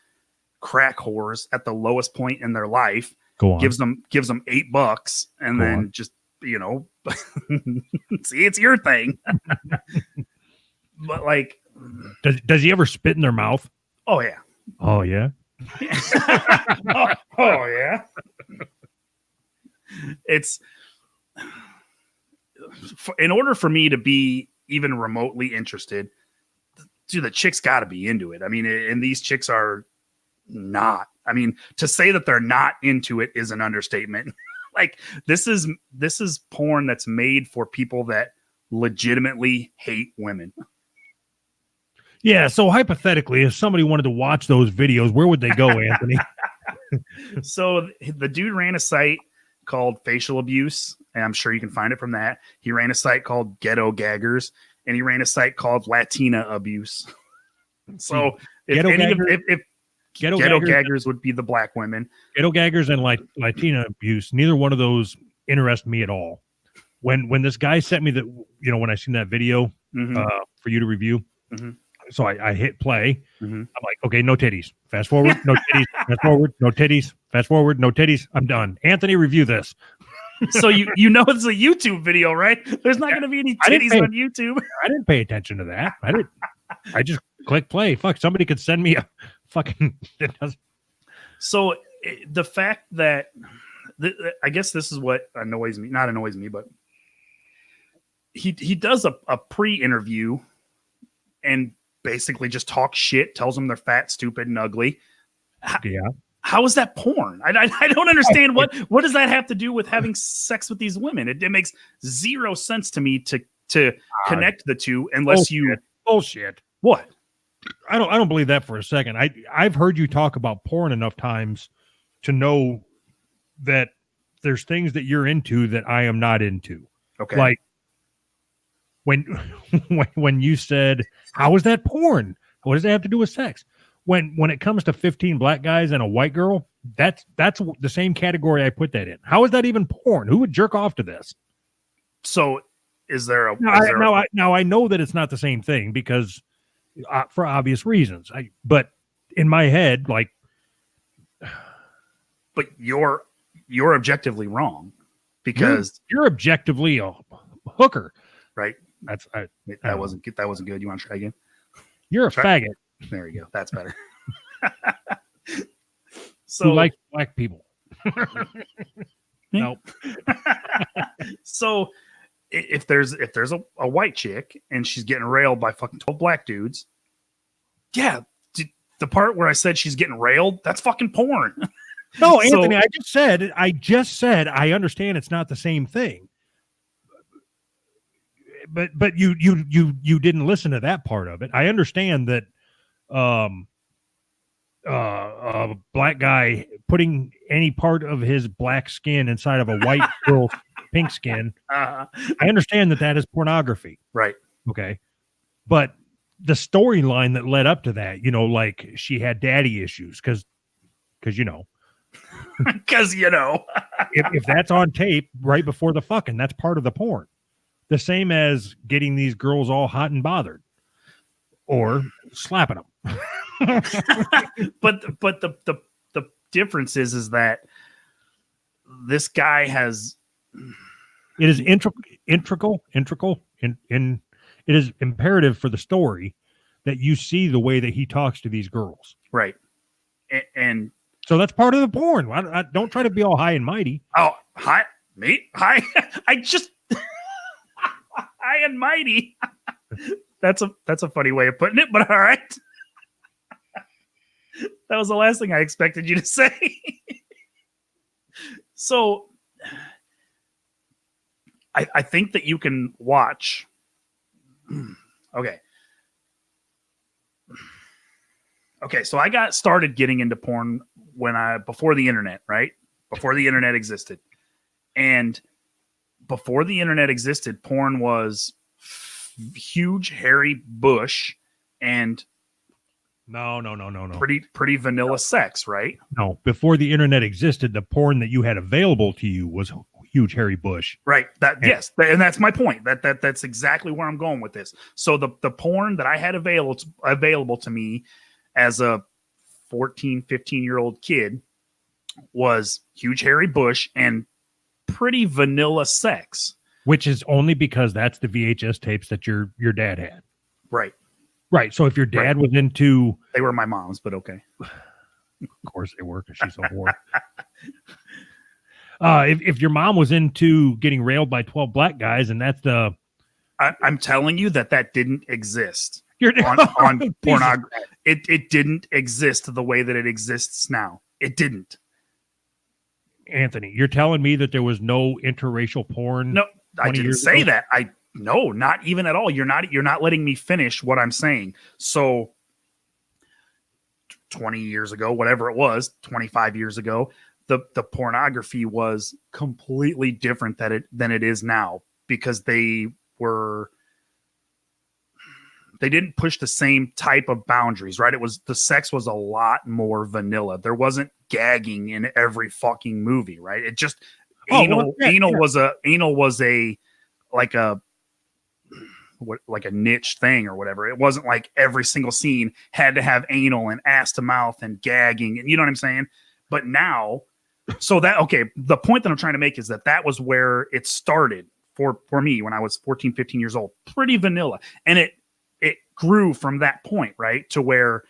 crack whores at the lowest point in their life. Go on. Gives them $8 and then just, you know, see, it's your thing. But like, does he ever spit in their mouth? Oh yeah. Oh yeah. oh yeah. It's in order for me to be even remotely interested, dude, the chick's got to be into it. I mean, and these chicks are not. I mean, to say that they're not into it is an understatement. Like this is porn that's made for people that legitimately hate women. Yeah. So hypothetically, if somebody wanted to watch those videos, where would they go, Anthony? So the dude ran a site called Facial Abuse, and I'm sure you can find it from that. He ran a site called Ghetto Gaggers, and he ran a site called Latina Abuse. So if Ghetto Gaggers would be the black women. Ghetto Gaggers and Latina Abuse, neither one of those interest me at all. When this guy sent me when I seen that video for you to review, so I hit play. I'm like, okay, no titties. Fast forward, no titties. Fast forward, no titties. Fast forward, no titties. I'm done. Anthony, review this. So you know it's a YouTube video, right? There's not going to be any titties on YouTube. I didn't pay attention to that. I just click play. Fuck, somebody could send me a fucking. So the fact that I guess this is what annoys me, not annoys me, but he does a pre-interview and basically just talks shit, tells them they're fat, stupid, and ugly. Yeah. How is that porn? I don't understand what does that have to do with having sex with these women? It makes zero sense to me to connect the two unless bullshit. What? I don't believe that for a second. I've heard you talk about porn enough times to know that there's things that you're into that I am not into. Okay. Like when you said, how is that porn? What does that have to do with sex? When it comes to 15 black guys and a white girl, that's the same category I put that in. How is that even porn? Who would jerk off to this? So is there a now I know that it's not the same thing because for obvious reasons. But in my head, like, but you're objectively wrong because you're objectively a hooker, right? That wasn't good. You want to try again? You're a faggot. There you go. That's better. Who like black people? Nope. So if there's a white chick and she's getting railed by fucking 12 black dudes, yeah, the part where I said she's getting railed, that's fucking porn. No, Anthony, I just said I understand it's not the same thing. But you didn't listen to that part of it. I understand that a black guy putting any part of his black skin inside of a white girl's pink skin. I understand that is pornography. Right. Okay. But the storyline that led up to that, like she had daddy issues because if that's on tape right before the fucking, that's part of the porn. The same as getting these girls all hot and bothered or slapping them. but the difference is that this guy has, it is integral in it is imperative for the story that you see the way that he talks to these girls. Right. And so that's part of the porn. I don't try to be all high and mighty. Oh, hi, me? Hi. I just high and mighty. That's a funny way of putting it, but all right. That was the last thing I expected you to say. So I think that you can watch. Okay. So I got started getting into porn before the internet, right? Before the internet existed. And before the internet existed, porn was huge, hairy bush and no. Pretty vanilla sex, right? No, before the internet existed, the porn that you had available to you was huge, hairy bush. Right. Yes, and that's my point. That's exactly where I'm going with this. So the porn that I had available to me as a 14, 15-year-old kid was huge, hairy bush and pretty vanilla sex. Which is only because that's the VHS tapes that your dad had. Right. Right. So if your dad was into... They were my mom's, but okay. Of course they were, because she's a whore. If your mom was into getting railed by 12 black guys, and that's the... I'm telling you that didn't exist on pornography. It didn't exist the way that it exists now. It didn't. Anthony, you're telling me that there was no interracial porn? No, I 20 didn't years say ago? that. No, not even at all. You're not letting me finish what I'm saying. So 20 years ago, whatever it was, 25 years ago, the pornography was completely different than it is now, because they didn't push the same type of boundaries, right? The sex was a lot more vanilla. There wasn't gagging in every fucking movie, right? It just anal was a like a niche thing or whatever. It wasn't like every single scene had to have anal and ass to mouth and gagging, and you know what I'm saying? But now, the point that I'm trying to make is that was where it started for me when I was 14, 15 years old. Pretty vanilla. And it grew from that point, right? To where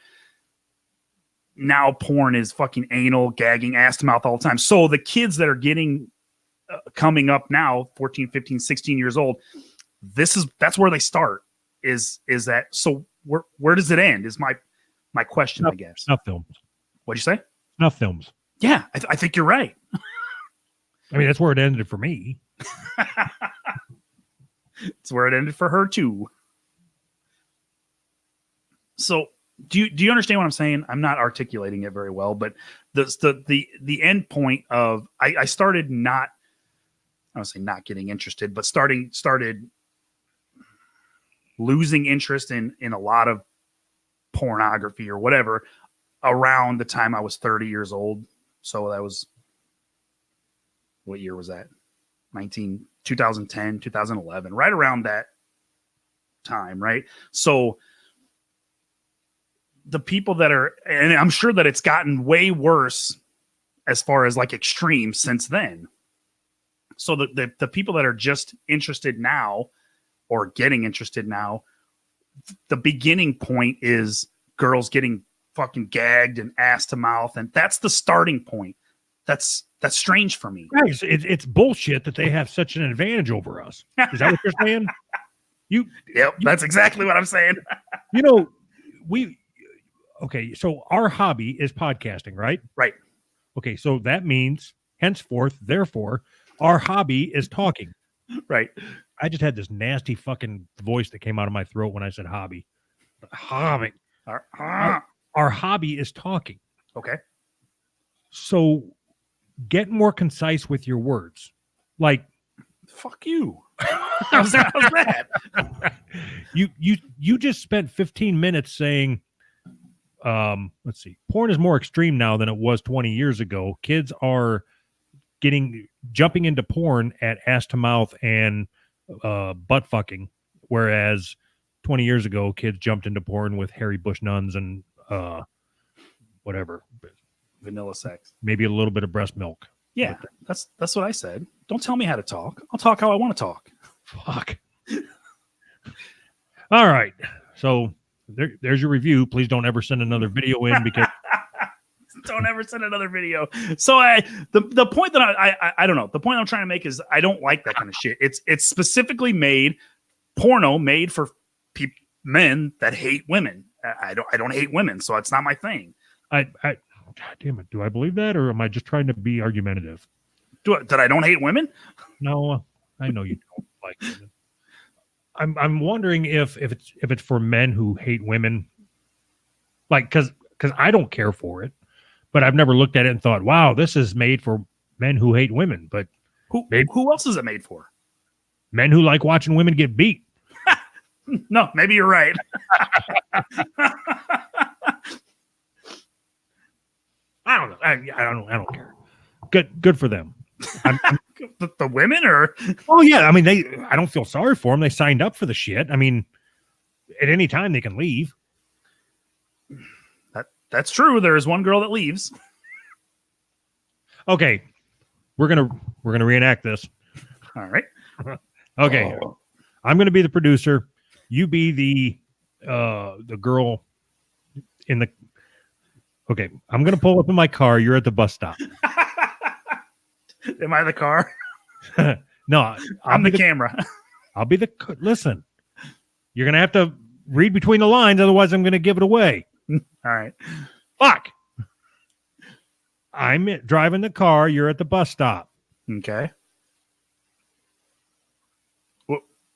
now porn is fucking anal, gagging, ass to mouth all the time. So the kids that are coming up now, 14, 15, 16 years old, that's where they start. Is that so? Where does it end? Is my question, I guess. Snuff films. What'd you say? Snuff films. Yeah, I think you're right. I mean, that's where it ended for me. It's where it ended for her too. So do you understand what I'm saying? I'm not articulating it very well, but the end point of I started not, I don't say not getting interested, but started losing interest in a lot of pornography or whatever around the time I was 30 years old. So that was, what year was that? 2010, 2011, right around that time, right? So the people that are, and I'm sure that it's gotten way worse as far as like extreme since then. So the people that are just interested now or getting interested now, the beginning point is girls getting fucking gagged and ass to mouth, and that's the starting point. That's strange for me. Guys, it's bullshit that they have such an advantage over us. Is that what you're saying? Yep, that's exactly what I'm saying. Okay, so our hobby is podcasting, right? Right. Okay, so that means henceforth, therefore, our hobby is talking. Right. I just had this nasty fucking voice that came out of my throat when I said hobby. Hobby. Our hobby is talking. Okay. So get more concise with your words. Like, fuck you. How's that? You just spent 15 minutes saying, let's see, porn is more extreme now than it was 20 years ago. Kids are jumping into porn at ass to mouth and butt fucking, whereas 20 years ago kids jumped into porn with hairy bush nuns and whatever, vanilla sex, maybe a little bit of breast milk. Yeah, that's what I said. Don't tell me how to talk. I'll talk how I want to talk. Fuck. All right, so there's your review. Please don't ever send another video in, because don't ever send another video. So the point that I don't know. The point I'm trying to make is I don't like that kind of shit. It's specifically porno made for men that hate women. I don't hate women, so it's not my thing. God damn it. Do I believe that, or am I just trying to be argumentative? That I don't hate women? No, I know you don't like women. I'm wondering if it's for men who hate women, like because I don't care for it, but I've never looked at it and thought, wow, this is made for men who hate women. But who else is it made for? Men who like watching women get beat. No, maybe you're right. I don't know. I don't care. Good for them. The women, or oh yeah, I mean I don't feel sorry for them. They signed up for the shit. I mean, at any time they can leave. That's true. There is one girl that leaves. Okay, we're gonna reenact this. All right. Okay, I'm gonna be the producer. You be the girl in the. Okay, I'm gonna pull up in my car. You're at the bus stop. Am I the car? No, I'm the camera. I'll be the. Listen, you're gonna have to read between the lines, otherwise I'm gonna give it away. All right. Fuck. I'm driving the car. You're at the bus stop. Okay.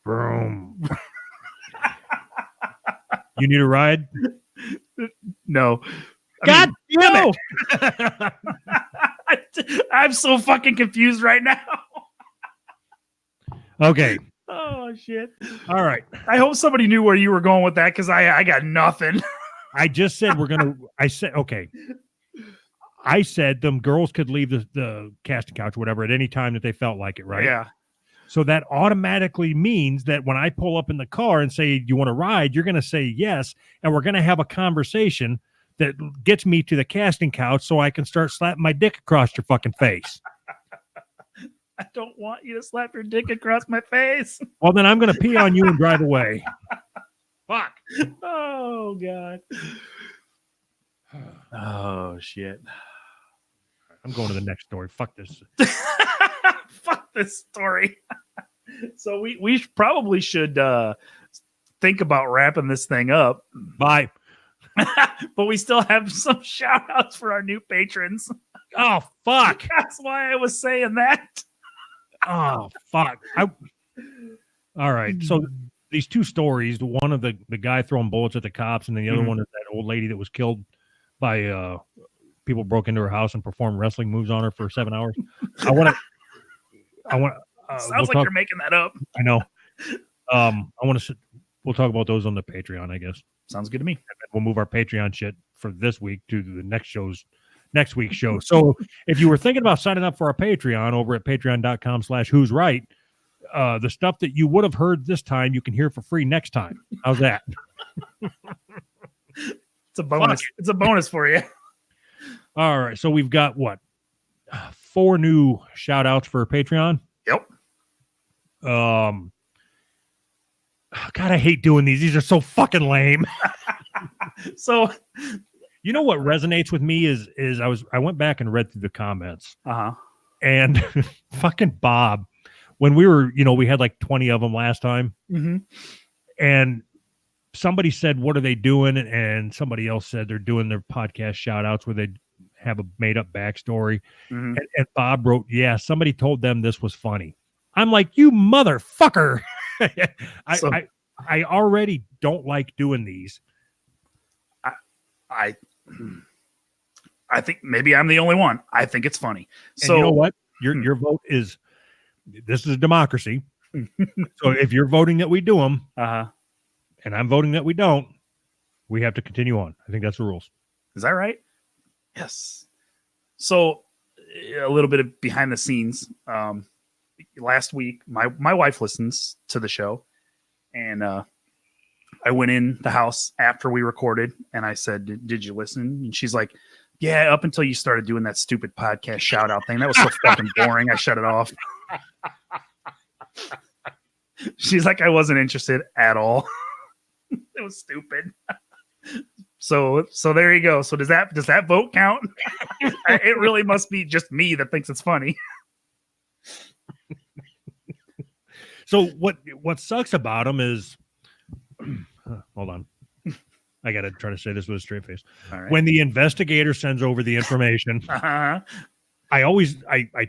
Boom. You need a ride? No. God damn it. I'm so fucking confused right now. Okay. Oh shit. All right. I hope somebody knew where you were going with that because I got nothing. I just said I said, okay. I said them girls could leave the casting couch, whatever, at any time that they felt like it, right? Yeah. So that automatically means that when I pull up in the car and say, you want to ride, you're going to say yes. And we're going to have a conversation that gets me to the casting couch so I can start slapping my dick across your fucking face. I don't want you to slap your dick across my face. Well, then I'm going to pee on you and drive away. Fuck. Oh, God. Oh, shit. I'm going to the next story. Fuck this. Fuck this story. So we probably should think about wrapping this thing up. Bye. But we still have some shout outs for our new patrons. Oh, fuck. That's why I was saying that. Oh, fuck. All right. So these two stories, the one of the guy throwing bullets at the cops, and then the other one is that old lady that was killed by people broke into her house and performed wrestling moves on her for 7 hours. I want Sounds like you're making that up. I know. We'll talk about those on the Patreon, I guess. Sounds good to me. We'll move our Patreon shit for this week to the next week's show. So if you were thinking about signing up for our Patreon over at patreon.com/who's right, the stuff that you would have heard this time, you can hear for free next time. How's that? It's a bonus. It's a bonus for you. All right. So we've got 4 new shout outs for Patreon. Yep. God, I hate doing these. These are so fucking lame. So, you know what resonates with me is I went back and read through the comments. Uh-huh. And fucking Bob, when we were, we had like 20 of them last time. Mm-hmm. And somebody said, what are they doing? And somebody else said they're doing their podcast shout outs where they have a made up backstory. Mm-hmm. And Bob wrote, yeah, somebody told them this was funny. I'm like, you motherfucker. I already don't like doing these. I think maybe I'm the only one. I think it's funny. So and you know what? Your vote is, this is a democracy. So if you're voting that we do them, and I'm voting that we don't, we have to continue on. I think that's the rules. Is that right? Yes. So a little bit of behind the scenes. Last week, my wife listens to the show, and I went in the house after we recorded, and I said, "Did you listen?" And she's like, "Yeah, up until you started doing that stupid podcast shout out thing. That was so fucking boring. I shut it off." She's like, "I wasn't interested at all. It was stupid." So there you go. So does that vote count? It really must be just me that thinks it's funny. So what sucks about them is, hold on, I got to try to say this with a straight face. All right. When the investigator sends over the information, I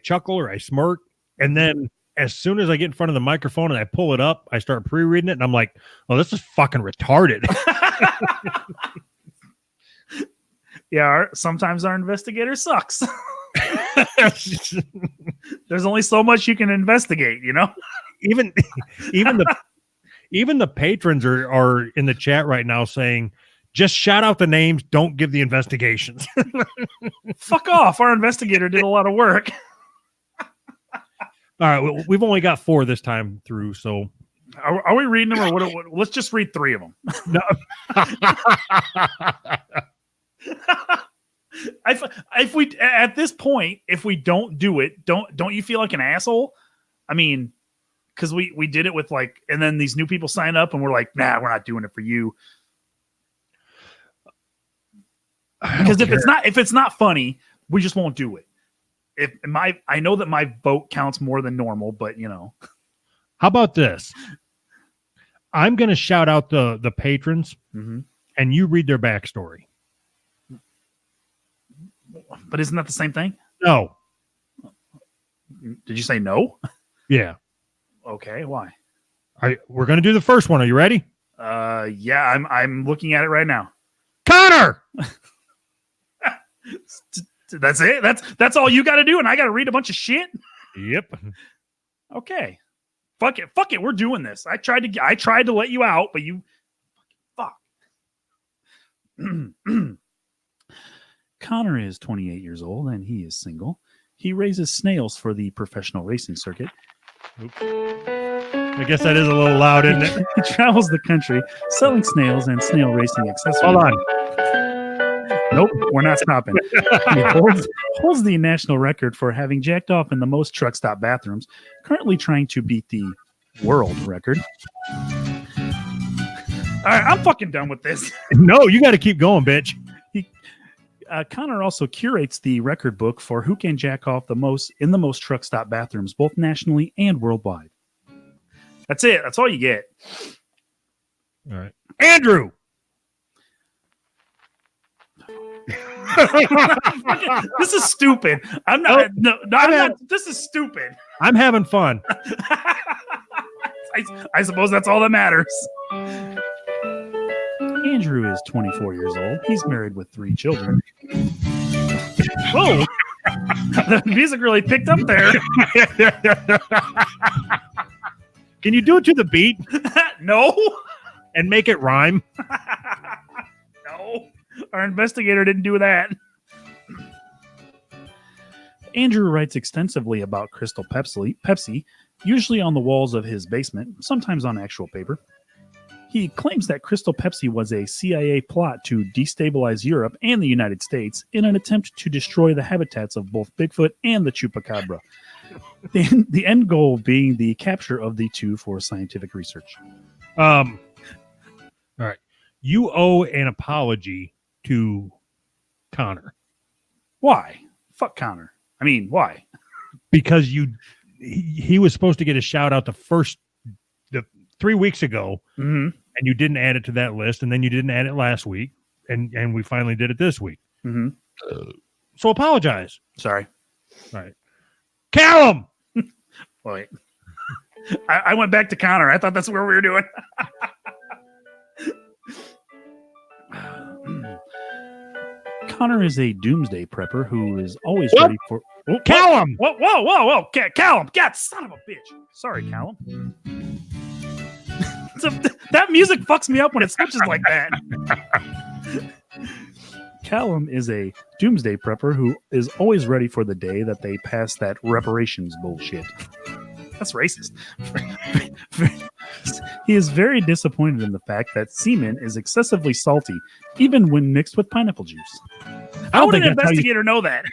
chuckle or I smirk, and then as soon as I get in front of the microphone and I pull it up, I start pre-reading it, and I'm like, "Oh, this is fucking retarded." Yeah, sometimes our investigator sucks. There's only so much you can investigate, Even the patrons are in the chat right now saying, just shout out the names, don't give the investigations. Fuck off. Our investigator did a lot of work. All right, we've only got 4 this time through, so are we reading them, or what? Let's just read 3 of them. No. If we at this point, if we don't do it, don't you feel like an asshole? I mean, because we did it with and then these new people sign up and we're like, nah, we're not doing it for you. Because if it's not funny, we just won't do it. I know that my vote counts more than normal, but How about this? I'm going to shout out the patrons, and you read their backstory. But isn't that the same thing? No. Did you say no? Yeah. Okay, why? We're going to do the first one. Are you ready? Yeah, I'm looking at it right now. Connor! That's it. That's all you got to do, and I got to read a bunch of shit. Yep. Okay, fuck it. We're doing this. I tried to let you out, but you fuck. Connor is 28 years old and he is single. He raises snails for the professional racing circuit. Oops. I guess that is a little loud, isn't it? He travels the country selling snails and snail racing accessories. Hold on. Nope, we're not stopping. He holds the national record for having jacked off in the most truck stop bathrooms, currently trying to beat the world record. All right, I'm fucking done with this. No, you got to keep going, bitch. Connor also curates the record book for who can jack off the most in the most truck stop bathrooms, both nationally and worldwide. That's it. That's all you get. All right. Andrew! This is stupid. I'm not. No, I'm not. This is stupid. I'm having fun. I suppose that's all that matters. Andrew is 24 years old. He's married with 3 children. Whoa! The music really picked up there. Can you do it to the beat No. and make it rhyme? No. Our investigator didn't do that. Andrew writes extensively about Crystal Pepsi, usually on the walls of his basement, sometimes on actual paper. He claims that Crystal Pepsi was a CIA plot to destabilize Europe and the United States in an attempt to destroy the habitats of both Bigfoot and the Chupacabra. The end goal being the capture of the two for scientific research. All right. You owe an apology to Connor. Why? Fuck Connor. I mean, why? Because he was supposed to get a shout out the 3 weeks ago, Mm-hmm. and you didn't add it to that list, and then you didn't add it last week, and we finally did it this week. Mm-hmm. So apologize. Sorry. All right. Callum! Wait. I went back to Connor. I thought that's where we were doing. Connor is a doomsday prepper who is always ready for... Oh, Callum! Whoa. Callum. God, son of a bitch. Sorry, Callum. That music fucks me up when it switches like that. Callum is a doomsday prepper who is always ready for the day that they pass that reparations bullshit. That's racist. He is very disappointed in the fact that semen is excessively salty, even when mixed with pineapple juice. How would an investigator know that?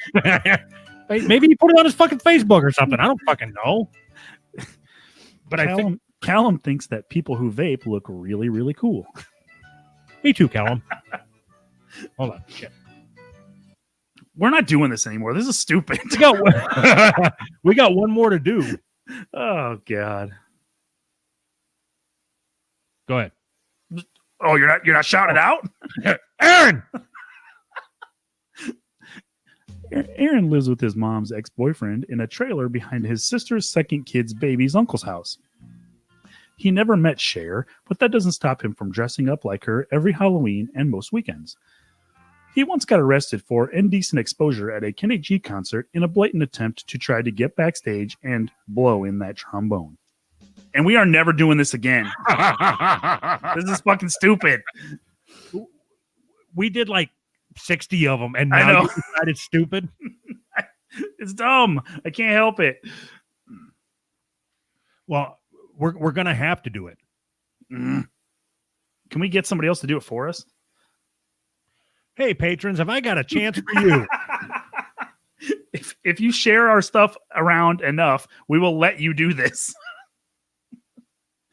Maybe he put it on his fucking Facebook or something. I don't fucking know. But Callum thinks that people who vape look really, really cool. Me too, Callum. Hold on. Shit. We're not doing this anymore. This is stupid. We got one more to do. Oh, God. Go ahead. Oh, you're not shouting it out? Aaron! Aaron lives with his mom's ex-boyfriend in a trailer behind his sister's second kid's baby's uncle's house. He never met Cher, but that doesn't stop him from dressing up like her every Halloween and most weekends. He once got arrested for indecent exposure at a Kenny G concert in a blatant attempt to try to get backstage and blow in that trombone. And we are never doing this again. This is fucking stupid. We did like 60 of them, and I now know. you decided stupid. It's dumb. I can't help it. Well, we're gonna have to do it. Can we get somebody else to do it for us? Hey, patrons, have I got a chance for you? If you share our stuff around enough, we will let you do this.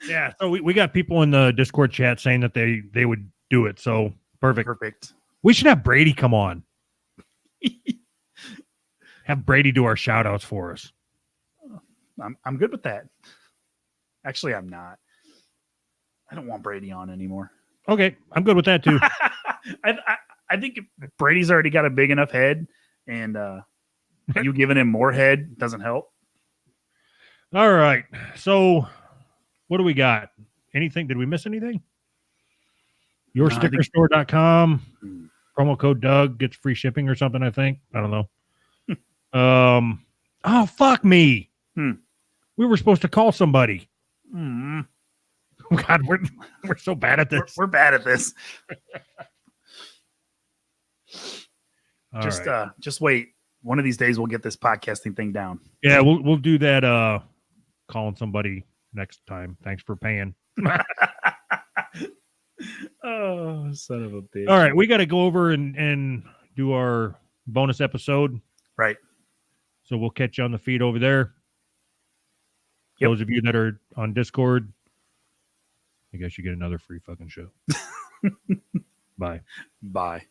Yeah. So we got people in the Discord chat saying that they would do it. So perfect. We should have Brady come on. Have Brady do our shout outs for us. I'm good with that. Actually, I'm not. I don't want Brady on anymore. Okay. I'm good with that too. I think Brady's already got a big enough head, And you giving him more head doesn't help. All right. So what do we got? Anything? Did we miss anything? Yourstickerstore.com. Promo code Doug gets free shipping or something, I think. I don't know. Oh, fuck me. We were supposed to call somebody. God, we're so bad at this. We're bad at this. All just right. just wait. One of these days we'll get this podcasting thing down. Yeah, we'll do that calling somebody next time. Thanks for paying. Oh, son of a bitch. All right, we got to go over and do our bonus episode. Right. So we'll catch you on the feed over there. Yep. Those of you that are on Discord, I guess you get another free fucking show. Bye. Bye.